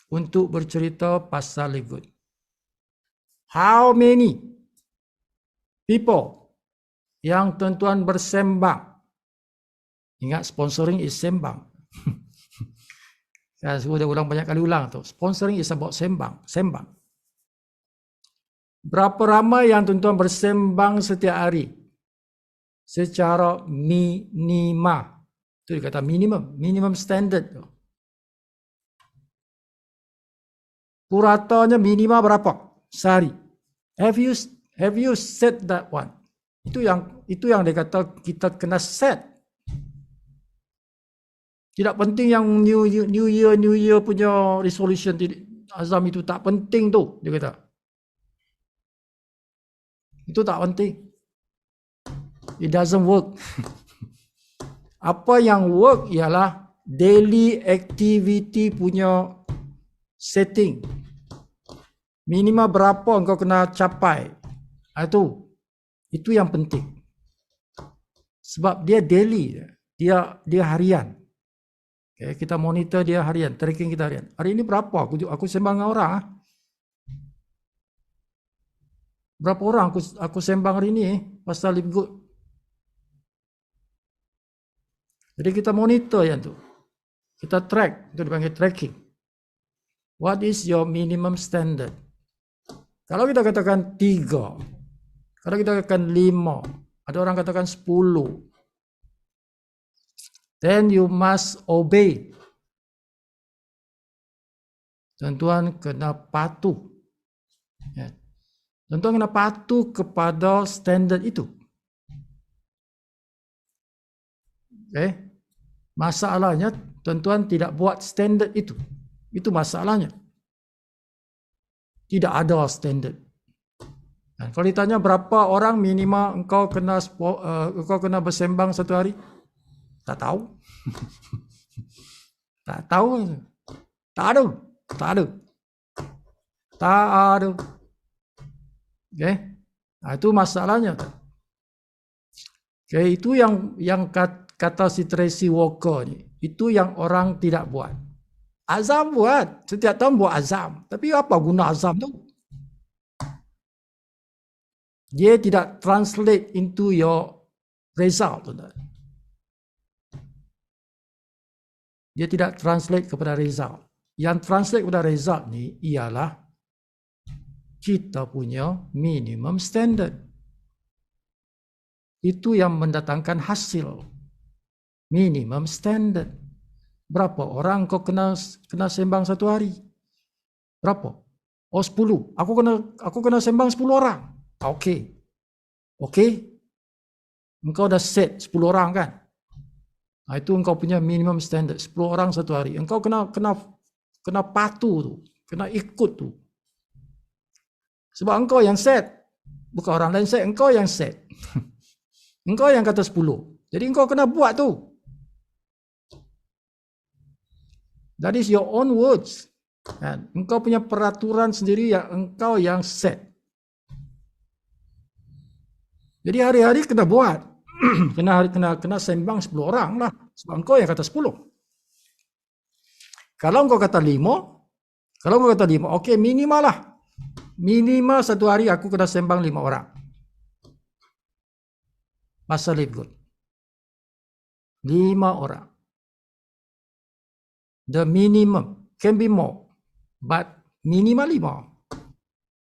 untuk bercerita pasal live good. How many people yang tuan-tuan bersembang? Ingat, sponsoring is sembang. Saya sudah ulang banyak kali tu. Sponsoring is about sembang. Berapa ramai yang tuan-tuan bersembang setiap hari secara minima? Itu dikata minimum standard. Puratanya minima berapa sehari? Have you set that one? Itu yang dia kata kita kena set. Tidak penting yang New Year punya resolution, azam itu tak penting tu, dia kata. Itu tak penting. It doesn't work. Apa yang work ialah daily activity punya setting. Minima berapa engkau kena capai. Itu yang penting. Sebab dia daily, dia harian. Kita monitor dia harian, tracking kita harian. Hari ini berapa aku sembang dengan orang? Berapa orang aku sembang hari ini pasal live good? Jadi kita monitor yang tu. Kita track, itu dipanggil tracking. What is your minimum standard? Kalau kita katakan 3, kalau kita katakan 5, ada orang katakan 10, then you must obey. Tuan-tuan kena patuh. Tuan-tuan kena patuh kepada standard itu. Masalahnya tuan-tuan tidak buat standard itu. Itu masalahnya. Tidak ada standard. Dan kalau ditanya berapa orang minima engkau kena bersembang satu hari? Tak tahu. Tak tahu. Tak ada. Itu masalahnya. Itu yang kata si Tracy Walker ni. Itu yang orang tidak buat. Azam buat. Setiap tahun buat azam. Tapi apa guna azam tu? Dia tidak translate into your result. Dia tidak translate kepada result. Yang translate kepada result ni ialah kita punya minimum standard. Itu yang mendatangkan hasil. Minimum standard. Berapa orang kau kena sembang satu hari? Berapa? 10. Aku kena sembang 10 orang. Okey. Engkau dah set 10 orang kan? Itu engkau punya minimum standard, 10 orang satu hari. Engkau kena patuh tu, kena ikut tu. Sebab engkau yang set, bukan orang lain set, engkau yang set. Engkau yang kata 10. Jadi engkau kena buat tu. That is your own words. Engkau punya peraturan sendiri yang engkau yang set. Jadi hari-hari kena buat. kena sembang 10 orang lah. Sebab engkau yang kata 10. Kalau engkau kata 5, okey minimal lah. Minimal satu hari aku kena sembang 5 orang. Masa live good. 5 orang. The minimum can be more, but minimal 5.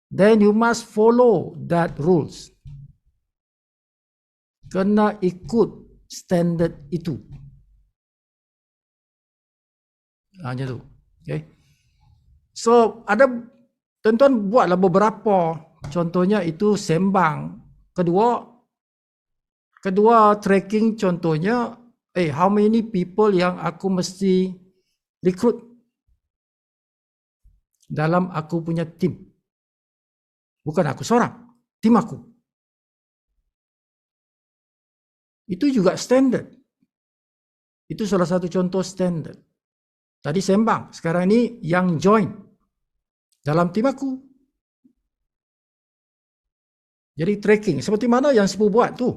Then you must follow that rules. Kena ikut standard itu. Hanya tu. Okay. So ada tuan-tuan buatlah beberapa. Contohnya itu sembang. Kedua tracking contohnya, how many people yang aku mesti recruit dalam aku punya tim. Bukan aku seorang, tim aku. Itu juga standard. Itu salah satu contoh standard. Tadi sembang, sekarang ini yang join dalam tim aku. Jadi tracking, seperti mana yang Sibu buat tu.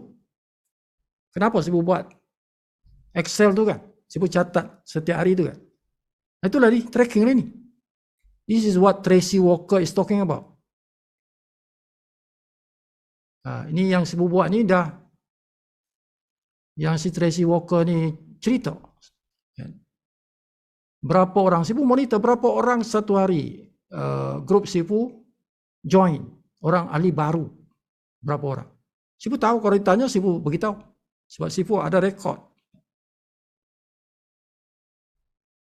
Kenapa Sibu buat? Excel tu kan, Sibu catat setiap hari tu kan. Itulah ni, tracking ni. This is what Tracy Walker is talking about. Ini yang Sibu buat ni dah, yang si Tracy Walker ni cerita. Berapa orang Sibu monitor, berapa orang satu hari grup Sibu join, orang ahli baru, berapa orang. Sibu tahu, kalau ditanya Sibu beritahu. Sebab Sibu ada rekod.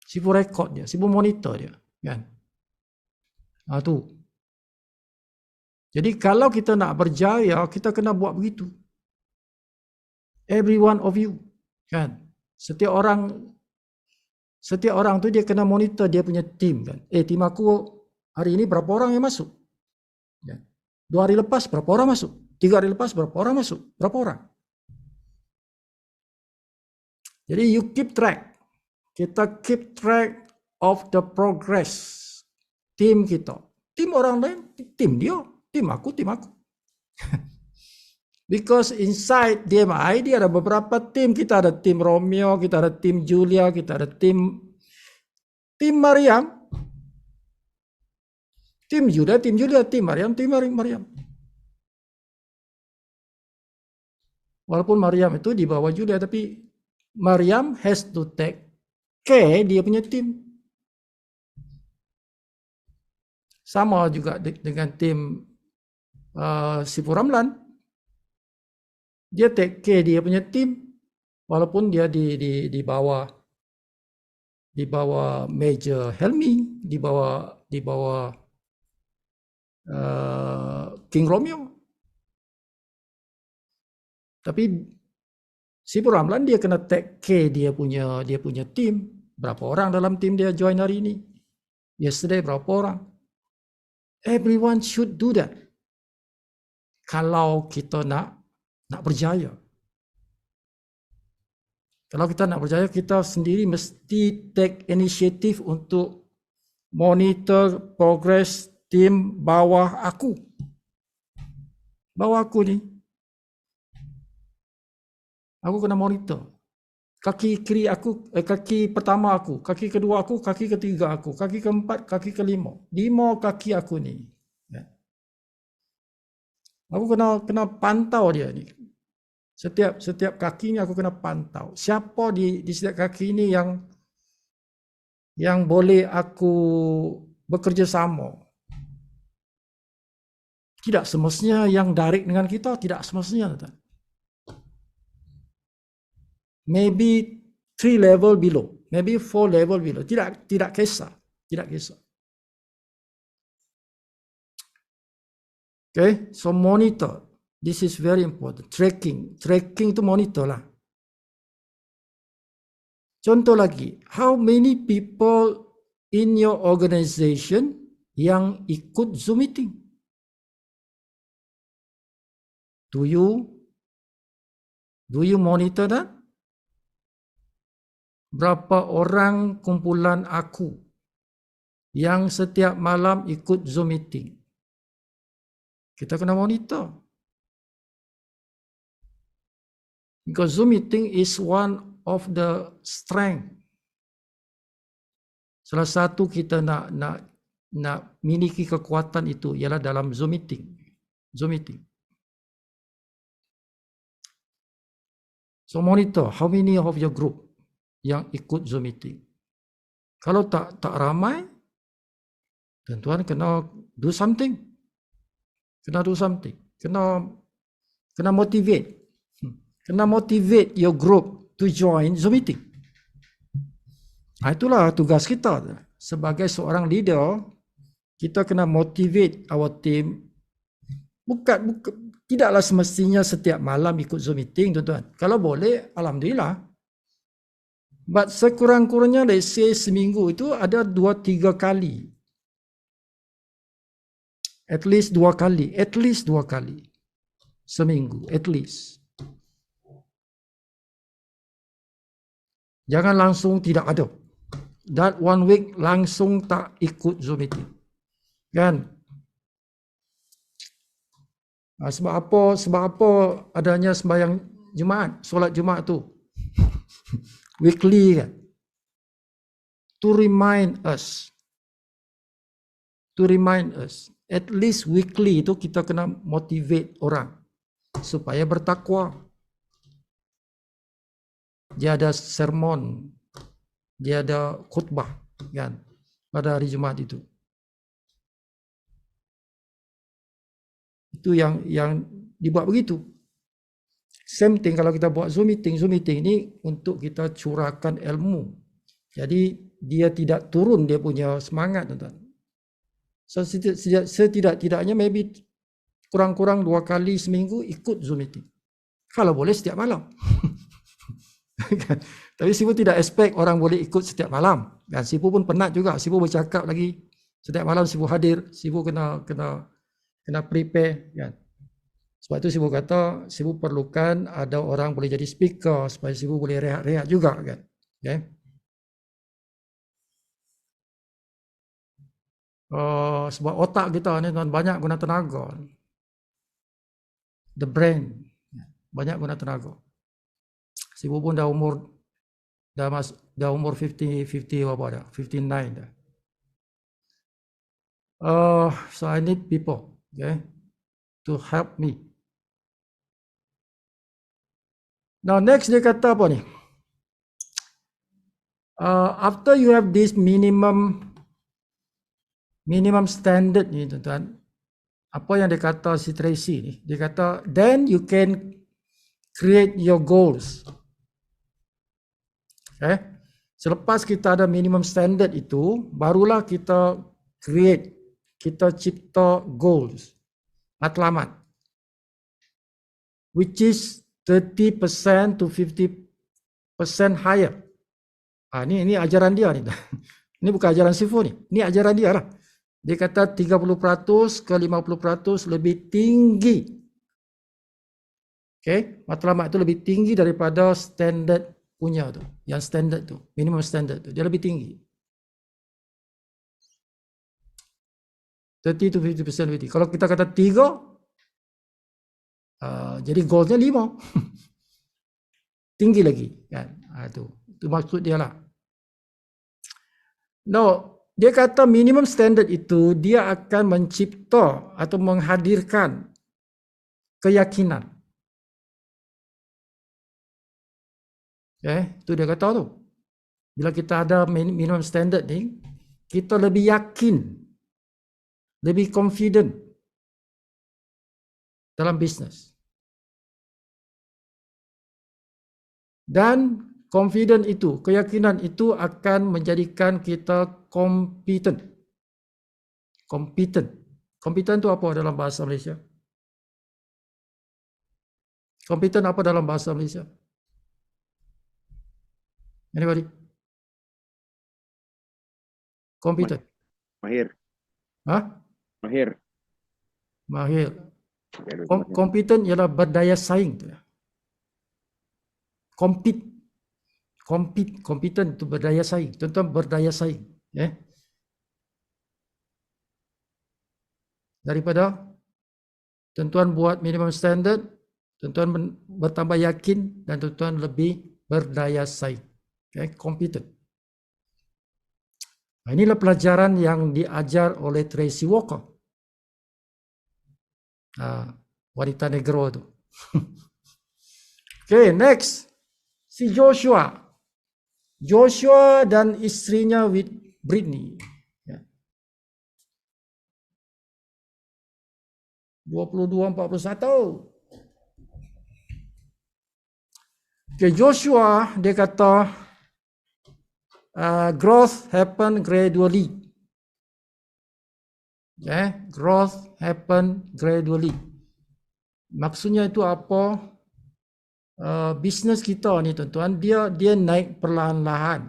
Sibu rekod dia, Sibu monitor dia, kan. Tu. Jadi kalau kita nak berjaya, kita kena buat begitu. Every one of you, kan. Setiap orang tu dia kena monitor dia punya tim, kan. Tim aku hari ini berapa orang yang masuk? Ya. 2 hari lepas berapa orang masuk? 3 hari lepas berapa orang masuk? Berapa orang? Jadi you keep track. Kita keep track of the progress tim kita. Tim orang lain, tim dia. Tim aku. Because inside DMI dia ada beberapa tim. Kita ada tim Romeo, kita ada tim Julia, kita ada tim Mariam. Tim Julia, tim Mariam. Walaupun Mariam itu di bawah Julia, tapi Mariam has to take care dia punya tim. Sama juga dengan tim Sifu Ramlan. Dia take care dia punya tim, walaupun dia di bawah Major Helmi, di bawah King Romeo. Tapi Sifu Ramlan dia kena take care dia punya tim. Berapa orang dalam tim dia join hari ini? Yesterday berapa orang? Everyone should do that. Kalau kita nak berjaya. Kalau kita nak berjaya, kita sendiri mesti take initiative untuk monitor progress tim bawah aku. Bawah aku ni. Aku kena monitor. Kaki kiri aku, kaki pertama aku, kaki kedua aku, kaki ketiga aku, kaki keempat, kaki kelima. 5 kaki aku ni. Aku kena pantau dia ni. Setiap kaki ni aku kena pantau. Siapa di setiap kaki ni yang boleh aku bekerja sama. Tidak semestinya yang direct dengan kita, tidak semestinya. Maybe 3 level below, maybe 4 level below. Tidak kisah. Okay, so monitor. This is very important. Tracking itu monitor lah. Contoh lagi, how many people in your organization yang ikut Zoom meeting? Do you monitor that? Berapa orang kumpulan aku yang setiap malam ikut Zoom meeting? Kita kena monitor. Because Zoom meeting is one of the strength. Salah satu kita nak miliki kekuatan itu ialah dalam Zoom meeting. Zoom meeting. So monitor how many of your group yang ikut Zoom meeting. Kalau tak ramai, tuan-tuan kena do something. Kena do something. Kena motivate. Kena motivate your group to join Zoom meeting. Itulah tugas kita. Sebagai seorang leader, kita kena motivate our team. Tidaklah semestinya setiap malam ikut Zoom meeting, tuan-tuan. Kalau boleh, alhamdulillah. But sekurang-kurangnya, let's say seminggu itu ada 2-3 kali. At least 2 kali. At least 2 kali. Seminggu, at least. Jangan langsung tidak ada. That 1 week langsung tak ikut Zoom meeting. Kan? Sebab apa adanya sembahyang Jumaat, solat Jumaat tu? Weekly kan? To remind us. At least weekly itu kita kena motivate orang supaya bertakwa. Dia ada sermon, dia ada khutbah kan pada hari Jumaat itu. Itu yang dibuat begitu. Same thing kalau kita buat Zoom meeting ini untuk kita curahkan ilmu. Jadi dia tidak turun dia punya semangat, tuan-tuan. So, setidak-tidaknya maybe kurang-kurang 2 kali seminggu ikut Zoom meeting. Kalau boleh setiap malam. Tapi Sifu tidak expect orang boleh ikut setiap malam. Dan Sifu pun penat juga. Sifu bercakap lagi. Setiap malam Sifu hadir. Sifu kena prepare. Kan? Sebab itu Sifu kata, Sifu perlukan ada orang boleh jadi speaker supaya Sifu boleh rehat-rehat juga. Kan? Okay? Sebab otak kita ni banyak guna tenaga. The brain. Banyak guna tenaga. Sifu pun dah umur 50 apa dah, 59 dah. So I need people, okay, to help me. Now next dia kata apa ni? After you have this minimum standard ni, tuan-tuan, apa yang dia kata si Tracy ni? Dia kata then you can create your goals. Okay. Selepas kita ada minimum standard itu, barulah kita cipta goals, matlamat, which is 30% to 50% higher. Ini ajaran dia ni. Ini bukan ajaran Sifu ni. Ini ajaran dia lah. Dia kata 30% ke 50% lebih tinggi. Okay, matlamat itu lebih tinggi daripada standard punya tu, yang standard tu, minimum standard tu, dia lebih tinggi. 30 to 50% lebih tinggi. Kalau kita kata 3, jadi goalnya 5. Tinggi lagi. Kan? Itu maksud dia lah. No, dia kata minimum standard itu, dia akan mencipta atau menghadirkan keyakinan. Itu dia kata tu. Bila kita ada minimum standard ni, kita lebih yakin, lebih confident dalam bisnes. Dan confident itu, keyakinan itu akan menjadikan kita competent. Competent itu apa dalam bahasa Malaysia? Competent apa dalam bahasa Malaysia? Anybody? Competent. Mahir. Hah? Mahir. Competent ialah berdaya saing. Competent itu berdaya saing. Tuan-tuan berdaya saing. Daripada tuan-tuan buat minimum standard, tuan-tuan bertambah yakin dan tuan-tuan lebih berdaya saing. Okay, competent. Nah, inilah pelajaran yang diajar oleh Tracy Walker. Wanita negro itu. Okay, next. Si Joshua. Joshua dan istrinya with Britney. 22-41. Okay, Joshua dia kata growth happen gradually. Growth happen gradually. Maksudnya itu apa? Bisnes kita ni tuan-tuan, dia naik perlahan-lahan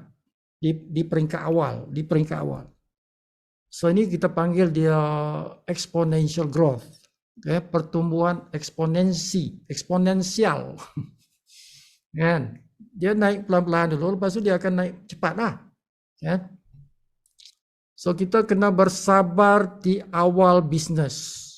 di peringkat awal, So ini kita panggil dia exponential growth. Pertumbuhan eksponensial. Kan? Dia naik pelan-pelan dulu, lepas tu dia akan naik cepatlah. Kan? So kita kena bersabar di awal bisnes.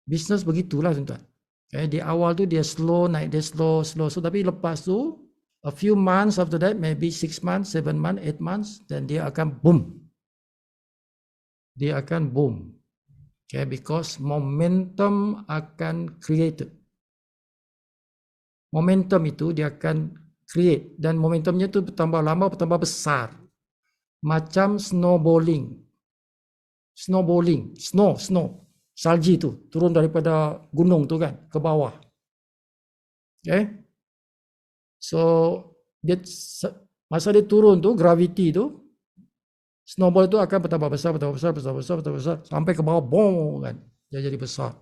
Bisnes begitulah tuan-tuan. Di awal tu dia slow, naik dia slow. So tapi lepas tu a few months after that, maybe 6 months, 7 months, 8 months, dan dia akan boom. Dia akan boom. Because momentum akan created. Momentum itu dia akan create, dan momentumnya itu bertambah lama, bertambah besar. Macam snowballing. Snow. Salji tu turun daripada gunung tu kan ke bawah. So masa dia turun tu, gravity tu, snowball itu akan bertambah besar sampai ke bawah, boom kan. Dia jadi besar.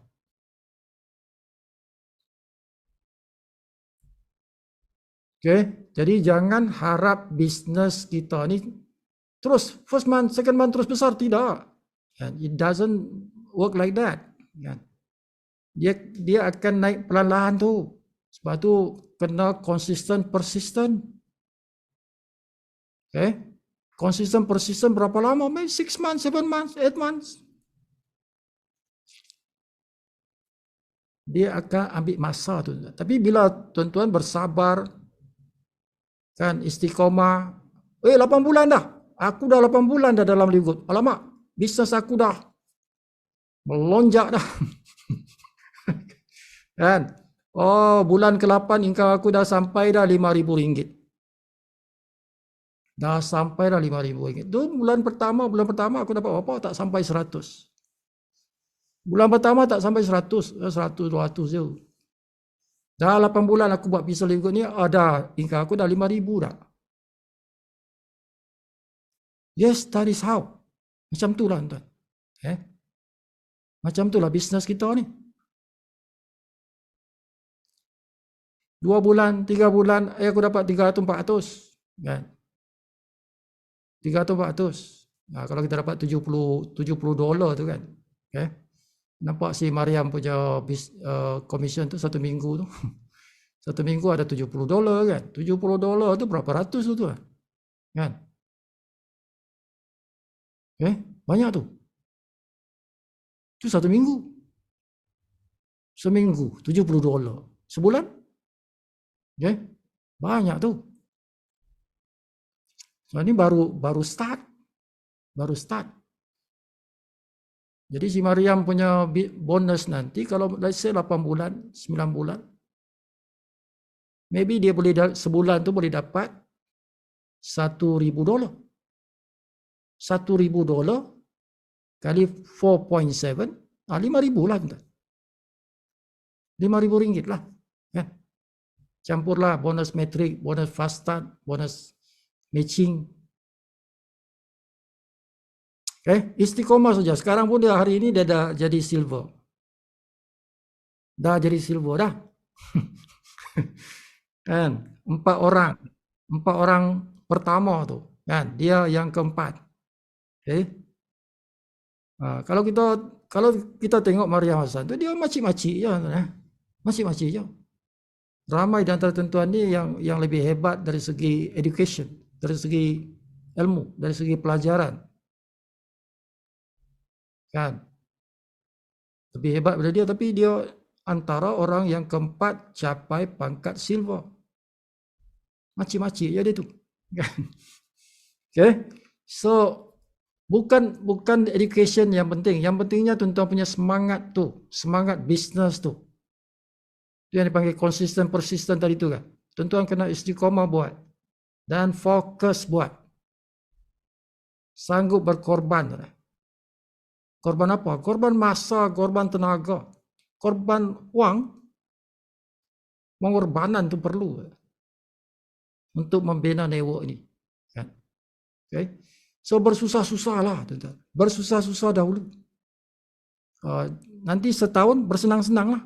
Jadi jangan harap bisnes kita ni terus first month, second month terus besar, tidak. It doesn't work like that. Dia akan naik perlahan-lahan tu. Sebab tu kena consistent, persistent. Consistent, persistent berapa lama? Maybe 6 months, 7 months, 8 months. Dia akan ambil masa tu. Tapi bila tuan-tuan bersabar, kan, istiqomah, 8 bulan dah. Aku dah 8 bulan dah dalam Live Good. Alamak, bisnes aku dah melonjak dah. Kan? Oh, bulan ke-8 income aku dah sampai dah RM5,000. Dah sampai dah RM5,000. Tu bulan pertama aku dapat berapa? Tak sampai 100. Bulan pertama tak sampai 100, 200 je. Dah 8 bulan aku buat bisnes Live Good ni, ada income aku dah RM5,000 dah. Yes, that is how. Macam tu lah tuan. Macam tu lah bisnes kita ni. 2 bulan, 3 bulan, aku dapat 300-400. Kan? 300-400. Kalau kita dapat $70 tu kan. Nampak si Mariam punya commission tu 1 minggu tu. 1 minggu ada $70 kan. $70 tu berapa ratus tu kan. Banyak tu. Itu 1 minggu. Seminggu $70. Sebulan? Banyak tu. So ini baru start. Jadi si Mariam punya bonus nanti kalau let's say 8 bulan, 9 bulan, maybe dia boleh sebulan tu boleh dapat $1,000. $1,000 kali 4.7, RM5,000 lah. RM5,000 lah. Campurlah bonus metrik, bonus fast start, bonus matching. Istiqomah saja. Sekarang pun dia hari ini dia dah jadi silver. Dah jadi silver dah. Kan? 4 orang pertama tu. Kan? Dia yang keempat. Kalau kita tengok Mariam Hassan tu, dia macik-macik je. Macik-macik je. Ramai di antara tuan-tuan ni yang lebih hebat dari segi education, dari segi ilmu, dari segi pelajaran. Kan? Lebih hebat daripada dia, tapi dia antara orang yang keempat capai pangkat silver. Macam-macam ya dia tu. Okay. So bukan education yang penting. Yang pentingnya tuan-tuan punya semangat tu, semangat bisnes tu. Itu yang dipanggil konsisten, persisten tadi tu kan. Tuan-tuan kena istiqomah buat dan fokus buat. Sanggup berkorban. Korban apa? Korban masa, korban tenaga, korban wang. Pengorbanan tu perlu untuk membina network ini. Kan? Okay. So bersusah-susah lah, tuan-tuan. Bersusah-susah dahulu. Nanti setahun bersenang-senang lah.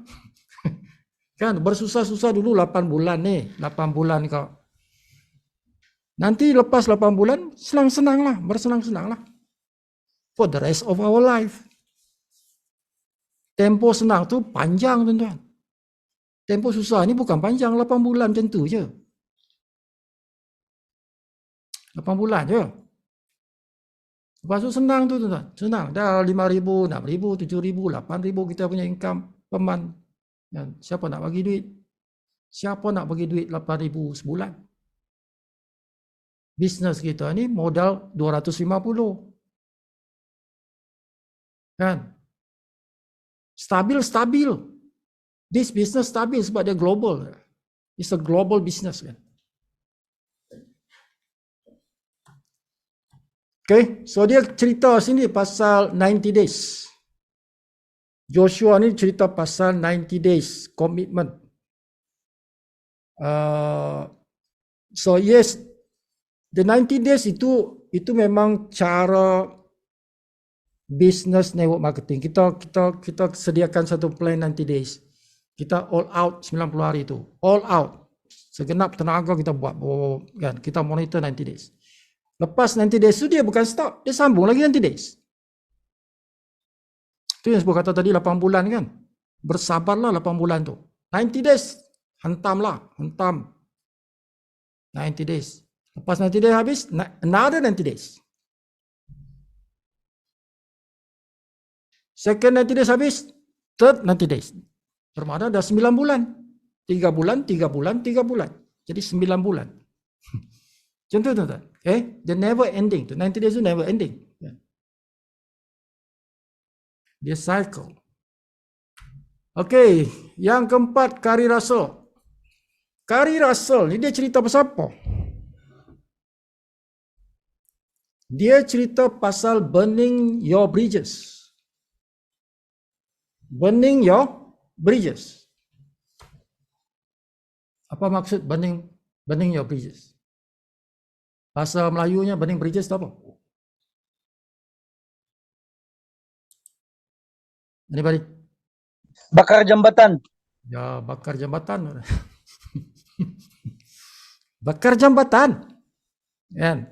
Kan bersusah-susah dulu 8 bulan nih, 8 bulan kau. Nanti lepas 8 bulan senang-senang lah, bersenang-senang lah. For the rest of our life. Tempo senang tu panjang, tuan-tuan. Tempo susah ni bukan panjang, 8 bulan macam tu je. 8 bulan je. Lepas tu senang tu tuan-tuan. Senang. Dah 5,000, 6,000, 7,000, 8,000 kita punya income per month. Siapa nak bagi duit? Siapa nak bagi duit 8,000 sebulan? Bisnes kita ni modal 250. Kan? Stabil. This business stabil sebab dia global. It's a global business kan. Okay, so dia cerita sini pasal 90 days. Joshua ni cerita pasal 90 days commitment. So yes, the 90 days itu memang cara business network marketing. Kita sediakan satu plan 90 days. Kita all out 90 hari itu. All out. Segenap tenaga kita buat kan. Kita monitor 90 days. Lepas 90 days itu dia bukan stop, dia sambung lagi 90 days. Itu yang sebut kata tadi 8 bulan kan. Bersabarlah 8 bulan tu. 90 days, hentam. 90 days. Lepas 90 days habis, another 90 days. Second 90 days habis, third 90 days. Bermakna dah 9 bulan. 3 bulan, 3 bulan, 3 bulan. Jadi 9 bulan. Macam tu tuan-tuan. The never ending. 90 days tu never ending. Dia cycle. Okay, yang keempat Kari Russell. Kari Russell ni dia cerita pasal apa? Dia cerita pasal burning your bridges. Burning your bridges. Apa maksud burning your bridges? Bahasa Melayunya burning bridges itu apa? Anybody? Bakar jambatan. Ya, bakar jambatan. Bakar jambatan. Kan?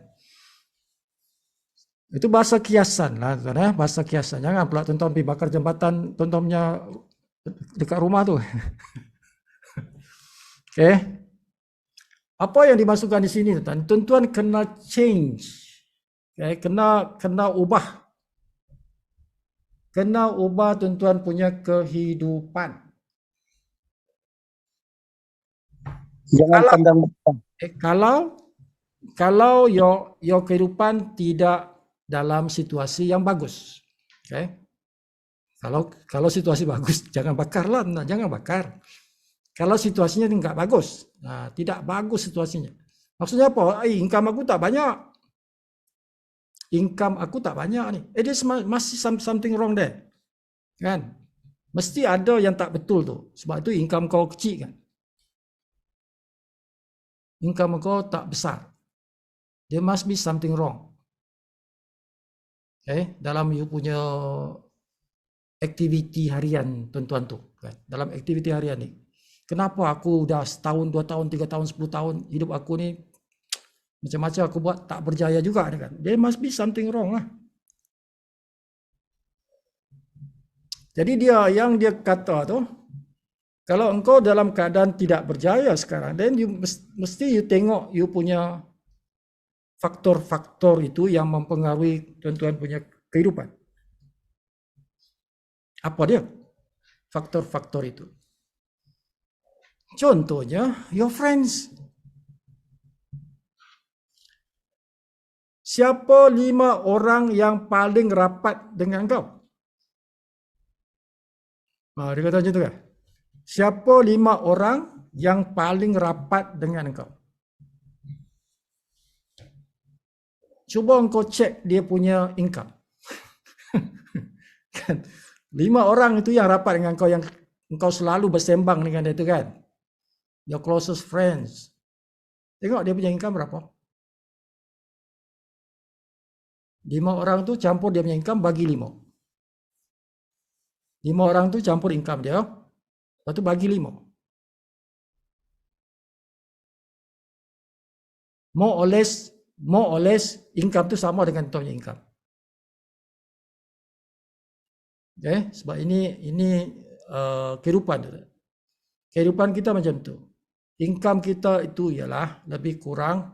Itu bahasa kiasan lah, tuan, bahasa kiasan. Jangan pula tuan-tuan pergi bakar jambatan tuan-tuan punya dekat rumah tu. Okay. Apa yang dimasukkan di sini tuan-tuan? Tuan-tuan kena change. Okay. Kena ubah. Kena ubah tuan-tuan punya kehidupan. Jangan pandang belakang. Kalau your kehidupan tidak dalam situasi yang bagus. Okay. Kalau situasi bagus, jangan bakarlah, jangan bakar. Kalau situasinya tidak bagus, tidak bagus situasinya. Maksudnya apa? Income aku tak banyak. Income aku tak banyak ni. There's masih something wrong there. Kan? Mesti ada yang tak betul tu. Sebab itu income kau kecil kan. Income kau tak besar. There must be something wrong. Okay? Dalam you punya aktiviti harian tuan-tuan tu. Kan? Dalam aktiviti harian ni. Kenapa aku dah setahun, 2 tahun, 3 tahun, 10 tahun hidup aku ni macam-macam aku buat tak berjaya juga kan. There must be something wrong lah. Jadi dia kata tu, kalau engkau dalam keadaan tidak berjaya sekarang, then you mesti you tengok you punya faktor-faktor itu yang mempengaruhi tuan-tuan punya kehidupan. Apa dia? Faktor-faktor itu. Contohnya, your friends. Siapa 5 orang yang paling rapat dengan kau? Dia kata macam tu kan? Siapa 5 orang yang paling rapat dengan kau? Cuba engkau cek dia punya income. Kan? 5 orang itu yang rapat dengan kau, yang engkau selalu bersembang dengan dia itu kan? Your closest friends. Tengok dia punya income berapa? 5 orang tu campur dia punya income bagi 5. 5 orang tu campur income dia, lepas tu bagi 5. More or less income tu sama dengan kita punya income. Okay? Sebab ini kehidupan tu. Kehidupan kita macam tu. Income kita itu ialah lebih kurang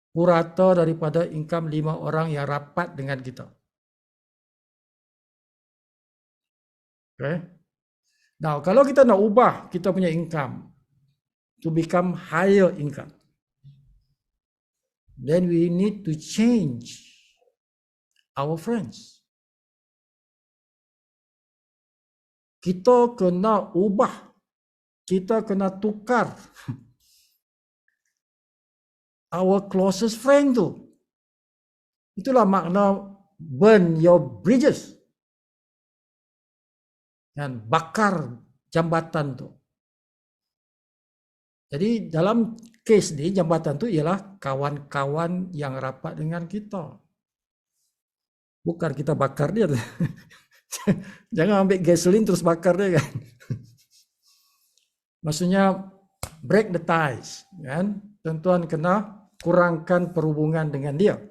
purata daripada income 5 orang yang rapat dengan kita. Okay? Now, kalau kita nak ubah kita punya income to become higher income, then we need to change our friends. Kita kena ubah, kita kena tukar our closest friend tu. Itulah makna burn your bridges. Dan bakar jambatan tu. Jadi dalam kes ni, jambatan tu ialah kawan-kawan yang rapat dengan kita. Bukan kita bakar dia. Jangan ambil gasolin terus bakar dia kan. Maksudnya break the ties kan. Tuan-tuan kena kurangkan perhubungan dengan dia.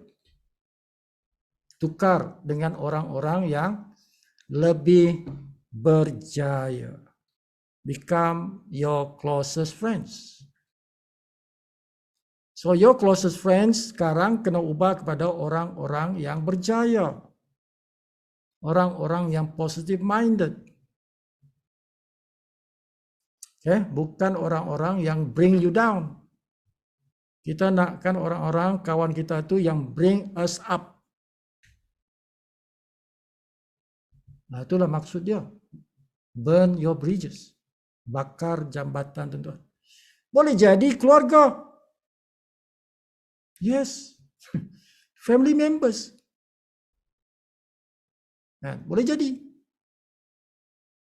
Tukar dengan orang-orang yang lebih berjaya. Become your closest friends. So your closest friends sekarang kena ubah kepada orang-orang yang berjaya. Orang-orang yang positive minded. Okay? Bukan orang-orang yang bring you down. Kita nakkan orang-orang kawan kita tu yang bring us up. Nah, itulah maksud dia. Burn your bridges. Bakar jambatan tuan-tuan. Boleh jadi keluarga. Yes. Family members. Nah, boleh jadi.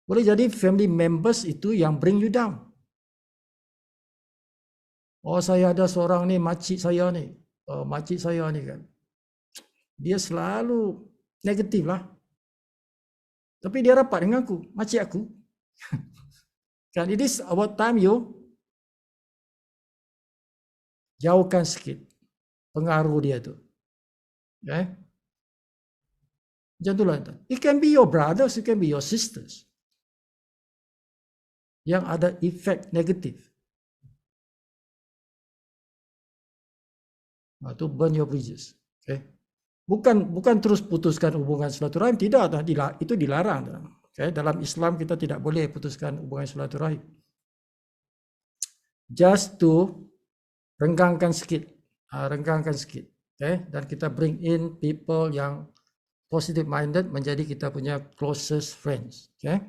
Boleh jadi family members itu yang bring you down. Oh, saya ada seorang ni, makcik saya ni. Makcik saya ni kan. Dia selalu negatif lah. Tapi dia rapat dengan aku, makcik aku. Kan, it is about time you jauhkan sikit pengaruh dia tu. Okay? Macam itulah. It can be your brothers, it can be your sisters. Yang ada efek negatif. Itu burn your bridges. Okay? Bukan terus putuskan hubungan silaturahim, tidak, itu dilarang. Okay? Dalam Islam kita tidak boleh putuskan hubungan silaturahim. Just to renggangkan sikit, okay? Dan kita bring in people yang positive minded menjadi kita punya closest friends, okay?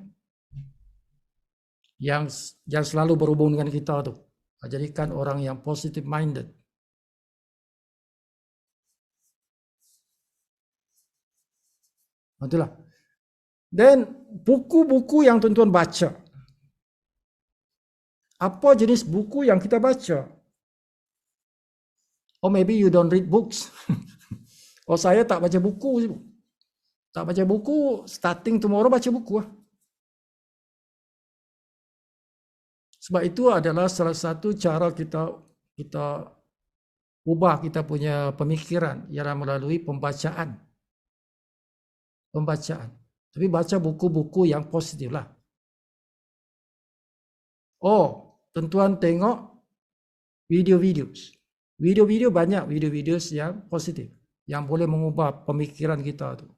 Yang selalu berhubung dengan kita tu, jadikan orang yang positive minded. Itulah. Dan buku-buku yang tuan-tuan baca. Apa jenis buku yang kita baca? Or maybe you don't read books. Oh, saya tak baca buku. Tak baca buku, starting tomorrow baca buku lah. Sebab itu adalah salah satu cara kita ubah kita punya pemikiran, ialah melalui pembacaan. Tapi baca buku-buku yang positif lah. Oh, tuan-tuan tengok video-video banyak video-video yang positif, yang boleh mengubah pemikiran kita tu.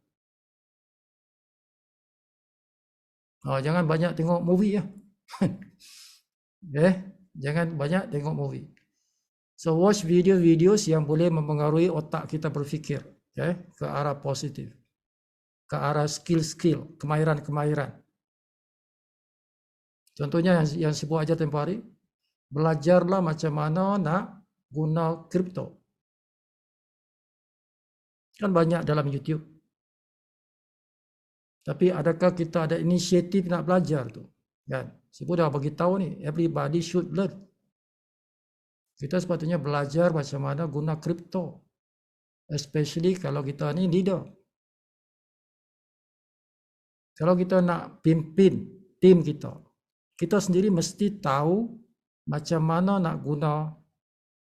Jangan banyak tengok movie ya. Jangan banyak tengok movie. So watch video-videos yang boleh mempengaruhi otak kita berfikir, ke arah positif, ke arah skill-skill, kemahiran-kemahiran. Contohnya yang sebut aja tempoh hari, belajarlah macam mana nak guna kripto. Kan banyak dalam YouTube. Tapi adakah kita ada inisiatif nak belajar tu? Kan? Sebut dah bagi tahu ni, everybody should learn. Kita sepatutnya belajar macam mana guna kripto. Especially kalau kita ni leader. Kalau kita nak pimpin tim kita, kita sendiri mesti tahu macam mana nak guna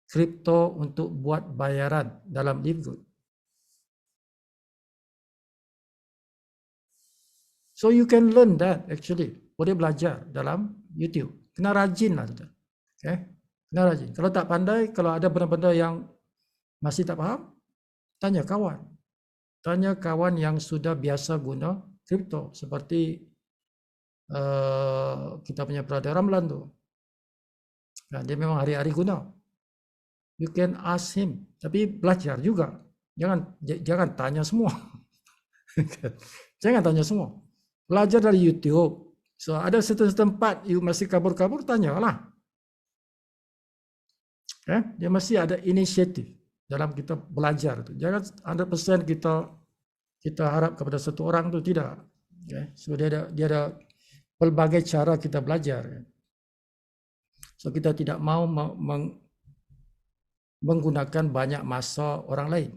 kripto untuk buat bayaran dalam Livegood. So you can learn that actually. Boleh belajar dalam YouTube. Kena rajin lah. Kena rajin. Kalau tak pandai, kalau ada benda-benda yang masih tak faham, tanya kawan. Tanya kawan yang sudah biasa guna kripto. Seperti kita punya brother Ramlan tu. Dia memang hari-hari guna. You can ask him. Tapi belajar juga. Jangan tanya semua. Jangan tanya semua. Belajar dari YouTube. So ada certain tempat you masih kabur-kabur, tanyalah. Dia mesti ada inisiatif dalam kita belajar tu. Jangan 100% kita harap kepada satu orang tu, tidak. So dia ada pelbagai cara kita belajar. So kita tidak mau menggunakan banyak masa orang lain.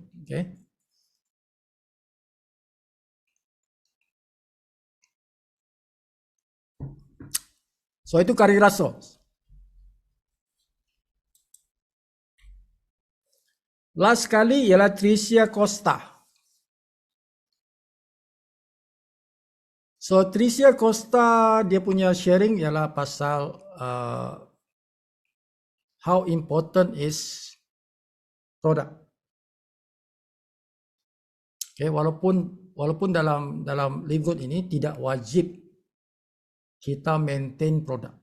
So itu Kari Raso. Last kali ialah Tricia Costa. So Tricia Costa dia punya sharing ialah pasal how important is product. Walaupun dalam Livegood ini tidak wajib kita maintain produk.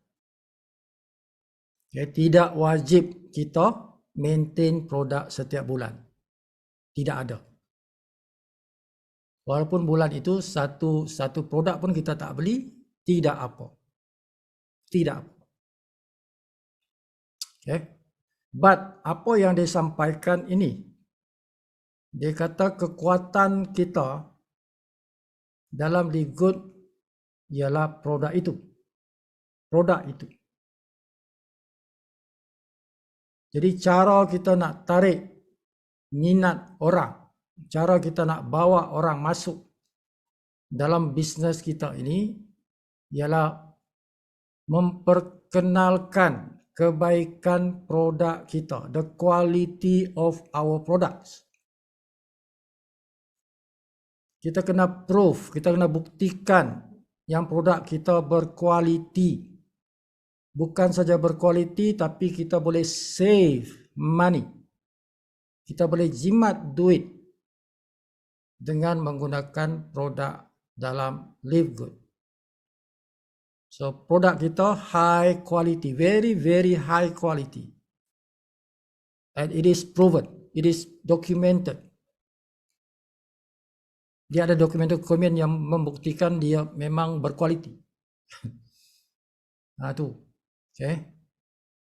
Tidak wajib kita maintain produk setiap bulan. Tidak ada. Walaupun bulan itu satu produk pun kita tak beli, tidak apa. Tidak apa. But apa yang dia sampaikan ini, dia kata kekuatan kita dalam Livegood ialah produk itu. Produk itu. Jadi cara kita nak tarik minat orang, cara kita nak bawa orang masuk dalam bisnes kita ini ialah memperkenalkan kebaikan produk kita, the quality of our products. Kita kena prove, kita kena buktikan yang produk kita berkualiti. Bukan saja berkualiti, tapi kita boleh save money. Kita boleh jimat duit dengan menggunakan produk dalam Livegood. So produk kita high quality, very very high quality. And it is proven, it is documented. Dia ada dokumen-dokumen yang membuktikan dia memang berkualiti. Nah tu.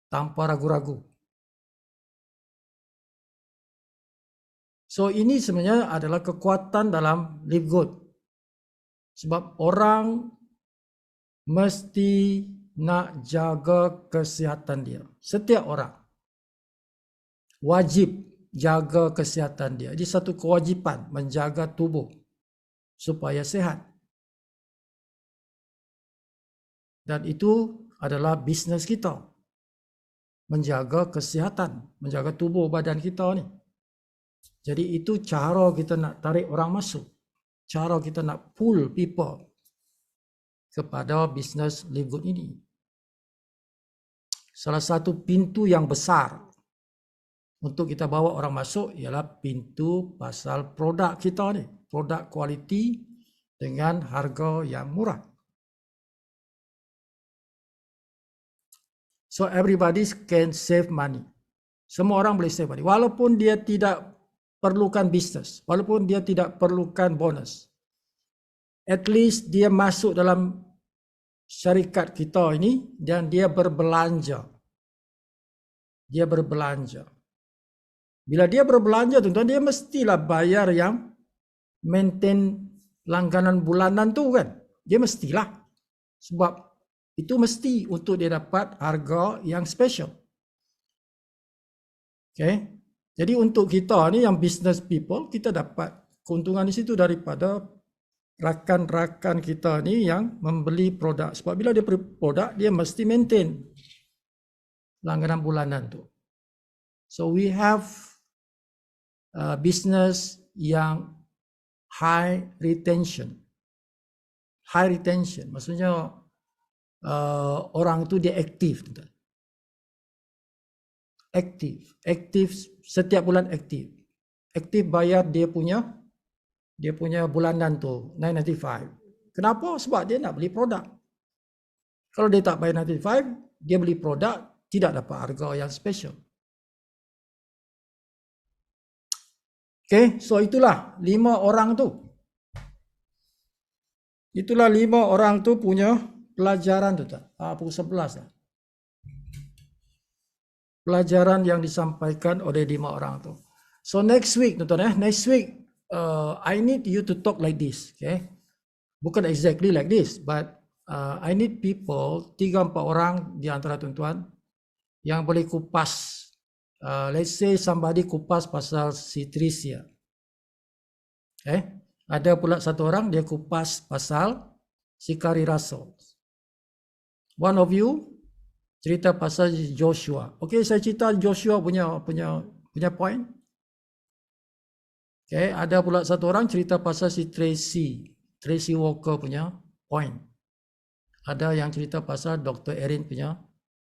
Tanpa ragu-ragu. So ini sebenarnya adalah kekuatan dalam Livegood. Sebab orang mesti nak jaga kesihatan dia. Setiap orang wajib jaga kesihatan dia. Jadi satu kewajipan menjaga tubuh supaya sehat. Dan itu adalah bisnes kita. Menjaga kesihatan, menjaga tubuh badan kita ni. Jadi itu cara kita nak tarik orang masuk. Cara kita nak pull people kepada bisnes Livegood ini. Salah satu pintu yang besar untuk kita bawa orang masuk ialah pintu pasal produk kita ni. Produk kualiti dengan harga yang murah. So everybody can save money. Semua orang boleh save money. Walaupun dia tidak perlukan bisnes, walaupun dia tidak perlukan bonus. At least dia masuk dalam syarikat kita ini dan dia berbelanja. Dia berbelanja. Bila dia berbelanja, tuan-tuan, dia mestilah bayar yang maintain langganan bulanan tu kan. Dia mestilah. Sebab itu mesti untuk dia dapat harga yang special. Okay. Jadi untuk kita ni yang business people, kita dapat keuntungan di situ daripada rakan-rakan kita ni yang membeli produk. Sebab bila dia beli produk, dia mesti maintain langganan bulanan tu. So we have business yang high retention. High retention maksudnya orang tu dia aktif. Aktif setiap bulan aktif. Aktif bayar dia punya bulanan tu 995. Kenapa? Sebab dia nak beli produk. Kalau dia tak bayar 995, dia beli produk tidak dapat harga yang special. Okay, so itulah 5 orang tu. Itulah 5 orang tu punya pelajaran tu. Pukul 11 lah. Pelajaran yang disampaikan oleh 5 orang tu. So next week, tuan-tuan, next week I need you to talk like this, okay? Bukan exactly like this, but I need people 3-4 orang di antara tuan-tuan yang boleh kupas. Let's say somebody kupas pasal si Tricia. Ada pula satu orang dia kupas pasal si Carrie Russell. One of you cerita pasal Joshua. Okay, saya cerita Joshua punya point. Okay, ada pula satu orang cerita pasal si Tracy Walker punya point. Ada yang cerita pasal Dr. Erin punya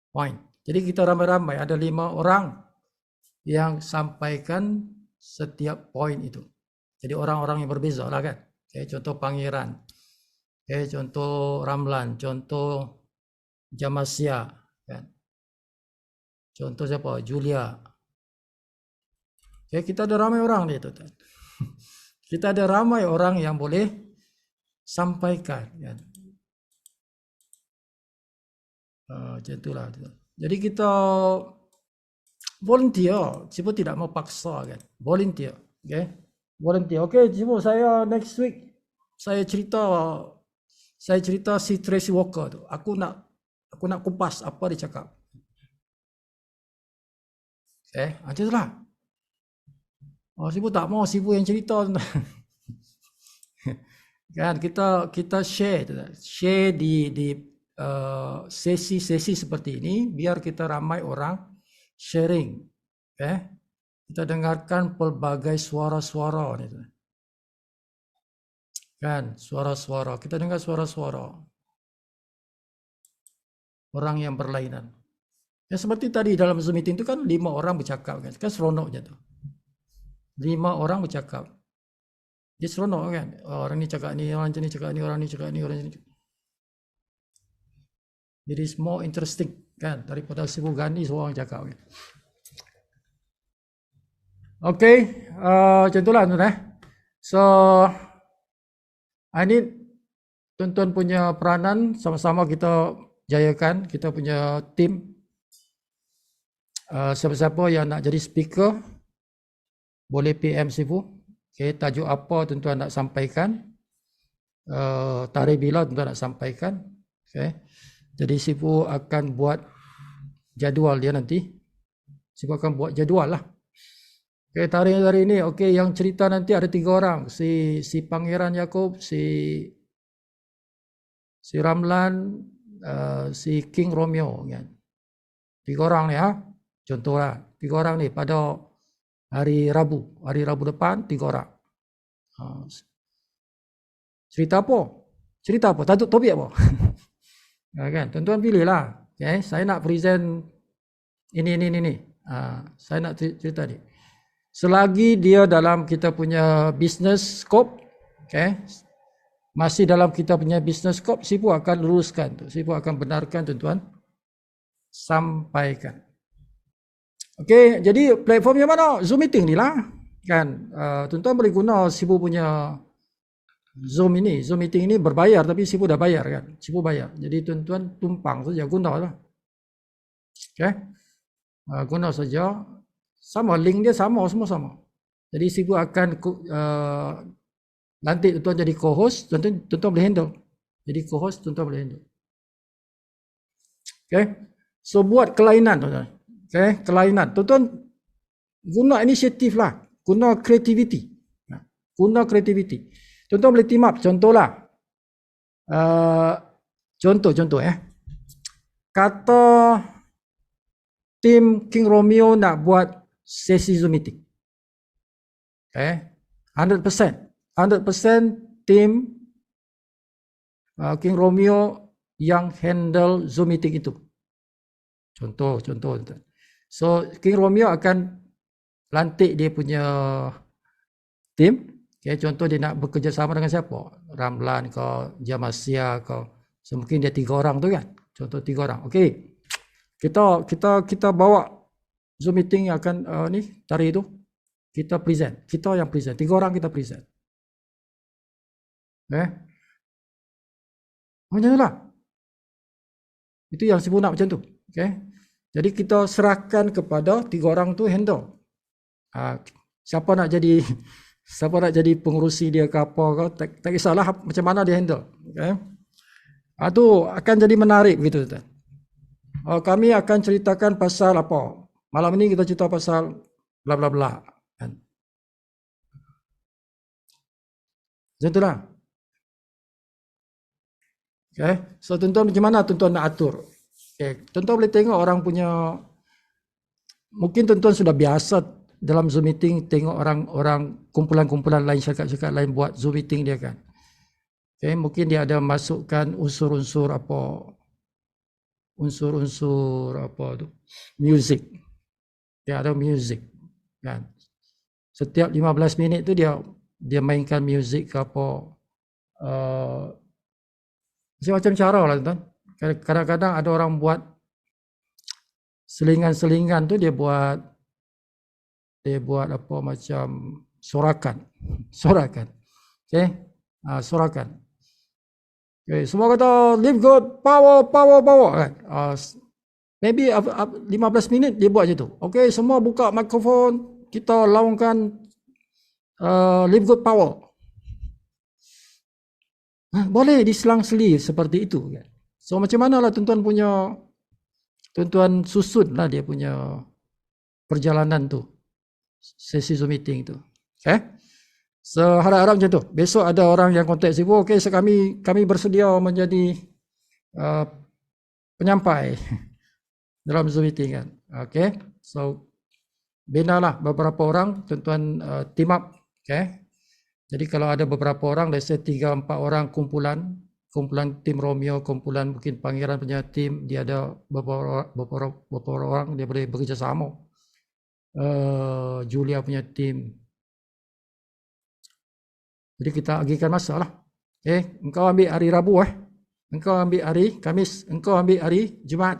point. Jadi kita ramai-ramai, ada 5 orang yang sampaikan setiap poin itu. Jadi orang-orang yang berbeza lah kan. Okay, contoh Pangeran. Okay, contoh Ramlan. Contoh Jamasya. Kan. Contoh siapa? Julia. Okay, kita ada ramai orang ni. Kita ada ramai orang yang boleh sampaikan. Kan. Macam itulah. Jadi kita volunteer, cuma tidak mau paksa kan. Volunteer, okay? Volunteer. Okay, cuma saya next week saya cerita si Tracy Walker tu. Aku nak kupas apa dia cakap. Okay, macam itulah. Sibu tak mau Sibu yang cerita tu. Kan kita share di sesi-sesi seperti ini biar kita ramai orang sharing, kita dengarkan pelbagai suara-suara ni, kan, suara-suara, kita dengar suara-suara orang yang berlainan. Ya seperti tadi dalam Zoom meeting itu kan 5 orang bercakap kan seronoknya tu. 5 orang bercakap, dia seronok kan, orang ni cakap ni, orang ni cakap ni, orang ni cakap ni, orang ni. Jadi it's more interesting kan daripada Sibu Gani seorang cakap kan. Okay, macam itulah tuan. So I need tuan-tuan punya peranan, sama-sama kita jayakan kita punya tim. Siapa-siapa yang nak jadi speaker boleh PM Sibu. Okay, tajuk apa tuan-tuan nak sampaikan, tarikh bila tuan-tuan nak sampaikan. Okay. Jadi Sibu akan buat jadual dia nanti. Sibu akan buat jadual lah. Okay, tarikh hari ini. Okay, yang cerita nanti ada 3 orang. Si Pangeran Yaakob, si Ramlan, si King Romeo. Kan? 3 orang ni ha. Contohlah 3 orang ni pada hari Rabu. Hari Rabu depan 3 orang. Cerita apa? Cerita apa? Topik apa? Kan, tuan-tuan pilihlah. Okay, saya nak present ini. Saya nak cerita ni. Selagi dia dalam kita punya business scope, okay, masih dalam kita punya business scope, Sibu akan luruskan tu. Sibu akan benarkan tuan-tuan sampaikan. Okey, jadi platformnya mana? Zoom meeting ni lah. Kan, tuan-tuan boleh guna Sibu punya Zoom ini. Zoom meeting ini berbayar, tapi Sibu dah bayar kan. Sibu bayar. Jadi tuan-tuan tumpang saja, guna lah. Okey, guna saja. Sama, link dia sama, semua sama. Jadi Sibu akan nanti tuan-tuan jadi co-host, tuan-tuan boleh handle. Jadi co-host tuan-tuan boleh handle. Okay, so buat kelainan tuan-tuan. Okay, kelainan. Tuan-tuan guna inisiatif lah, guna kreativiti. Guna kreativiti. Tuan-tuan boleh team up, contohlah. Contoh. Kata tim King Romeo nak buat sesi Zoom meeting. Okay, 100% tim King Romeo yang handle Zoom meeting itu. Contoh. So King Romeo akan lantik dia punya tim. Okay, contoh dia nak bekerjasama dengan siapa? Ramlan ke, Jamasia ke. So mungkin dia 3 orang tu kan. Contoh 3 orang. Okay, kita bawa Zoom meeting yang akan tarik itu. Kita present. Kita yang present. 3 orang kita present. Macam tu lah. Itu yang Sibu nak macam tu. Okay. Jadi kita serahkan kepada 3 orang tu handle. Siapa nak jadi pengurusi dia ke apa ke, tak kisahlah macam mana dia handle. Okay. Itu akan jadi menarik begitu. Kami akan ceritakan pasal apa. Malam ini kita cerita pasal bla bla bla. Macam itulah. Okay. So tuan-tuan macam mana tuan-tuan nak atur? Okay. Tuan-tuan boleh tengok orang punya, mungkin tuan-tuan sudah biasa dalam Zoom meeting tengok orang kumpulan-kumpulan lain, syarikat-syarikat lain buat Zoom meeting dia kan. Okay. Mungkin dia ada masukkan unsur-unsur tu, music. Dia ada music kan. Setiap 15 minit tu dia mainkan music ke apa. Macam-macam cara lah tuan. Kadang-kadang ada orang buat selingan-selingan tu dia buat apa macam sorakan. Okay, sorakan. Okay, semua kata live good, power kan. Maybe 15 minit dia buat je tu. Okay, semua buka mikrofon, kita laungkan live good power. Boleh diselang-seli seperti itu kan. So macam manalah tuan-tuan susun lah dia punya perjalanan tu, sesi Zoom meeting tu. Okay. So harap-harap macam tu. Besok ada orang yang kontak Sibu, okay, so kami bersedia menjadi penyampai dalam Zoom meeting kan. Okay. So bina lah beberapa orang, tuan-tuan team up. Okay. Jadi kalau ada beberapa orang, let's say 3-4 orang kumpulan tim Romeo, kumpulan mungkin Pangeran punya tim, dia ada beberapa orang dia boleh bekerjasama. Julia punya tim. Jadi kita agihkan masa lah. Okay, engkau ambil hari Rabu engkau ambil hari Khamis, engkau ambil hari Jumaat.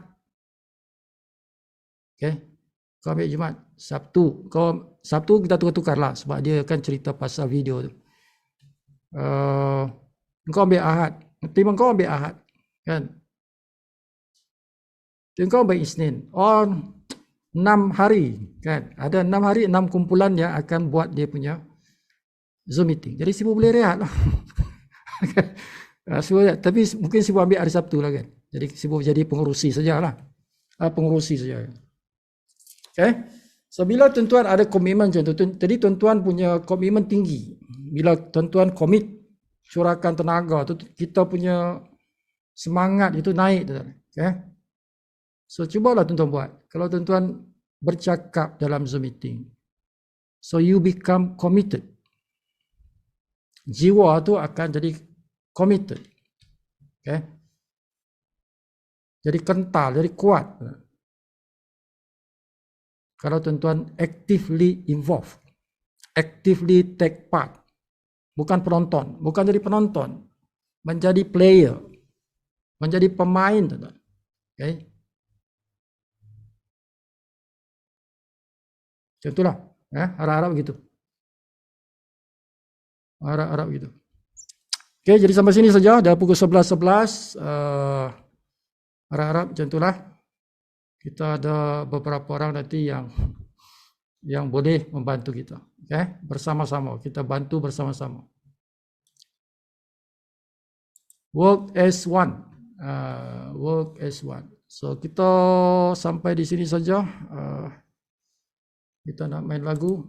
Okay, engkau ambil Jumaat. Sabtu kita tukar-tukar lah sebab dia akan cerita pasal video tu. Engkau ambil Ahad, tim engkau ambil Ahad kan. Tim engkau ambil Isnin. 6 hari kan. Ada 6 hari 6 kumpulan yang akan buat dia punya Zoom meeting. Jadi Sibu boleh rehat lah. Tapi mungkin Sibu ambil hari Sabtu lah kan. Jadi Sibu jadi pengurusi sajalah. Pengurusi saja. Okay. So bila tuan-tuan ada komitmen macam tu, jadi tuan-tuan punya komitmen tinggi. Bila tuan-tuan komit, curahkan tenaga tu, kita punya semangat itu naik. Okay. So cubalah tuan-tuan buat. Kalau tuan-tuan bercakap dalam Zoom meeting, so you become committed. Jiwa tu akan jadi committed. Okay. Jadi kental, jadi kuat. Kalau tuan-tuan actively involved, actively take part, bukan penonton, bukan jadi penonton, menjadi player, menjadi pemain, tuan-tuan. Okay. Macam itulah. Harap-harap begitu. Harap-harap begitu. Okey, jadi sampai sini saja. Dah pukul 11.11. Harap-harap macam itulah. Kita ada beberapa orang nanti yang boleh membantu kita. Okay? Bersama-sama. Kita bantu bersama-sama. Work as one. Work as one. So, kita sampai di sini saja. Kita nak main lagu.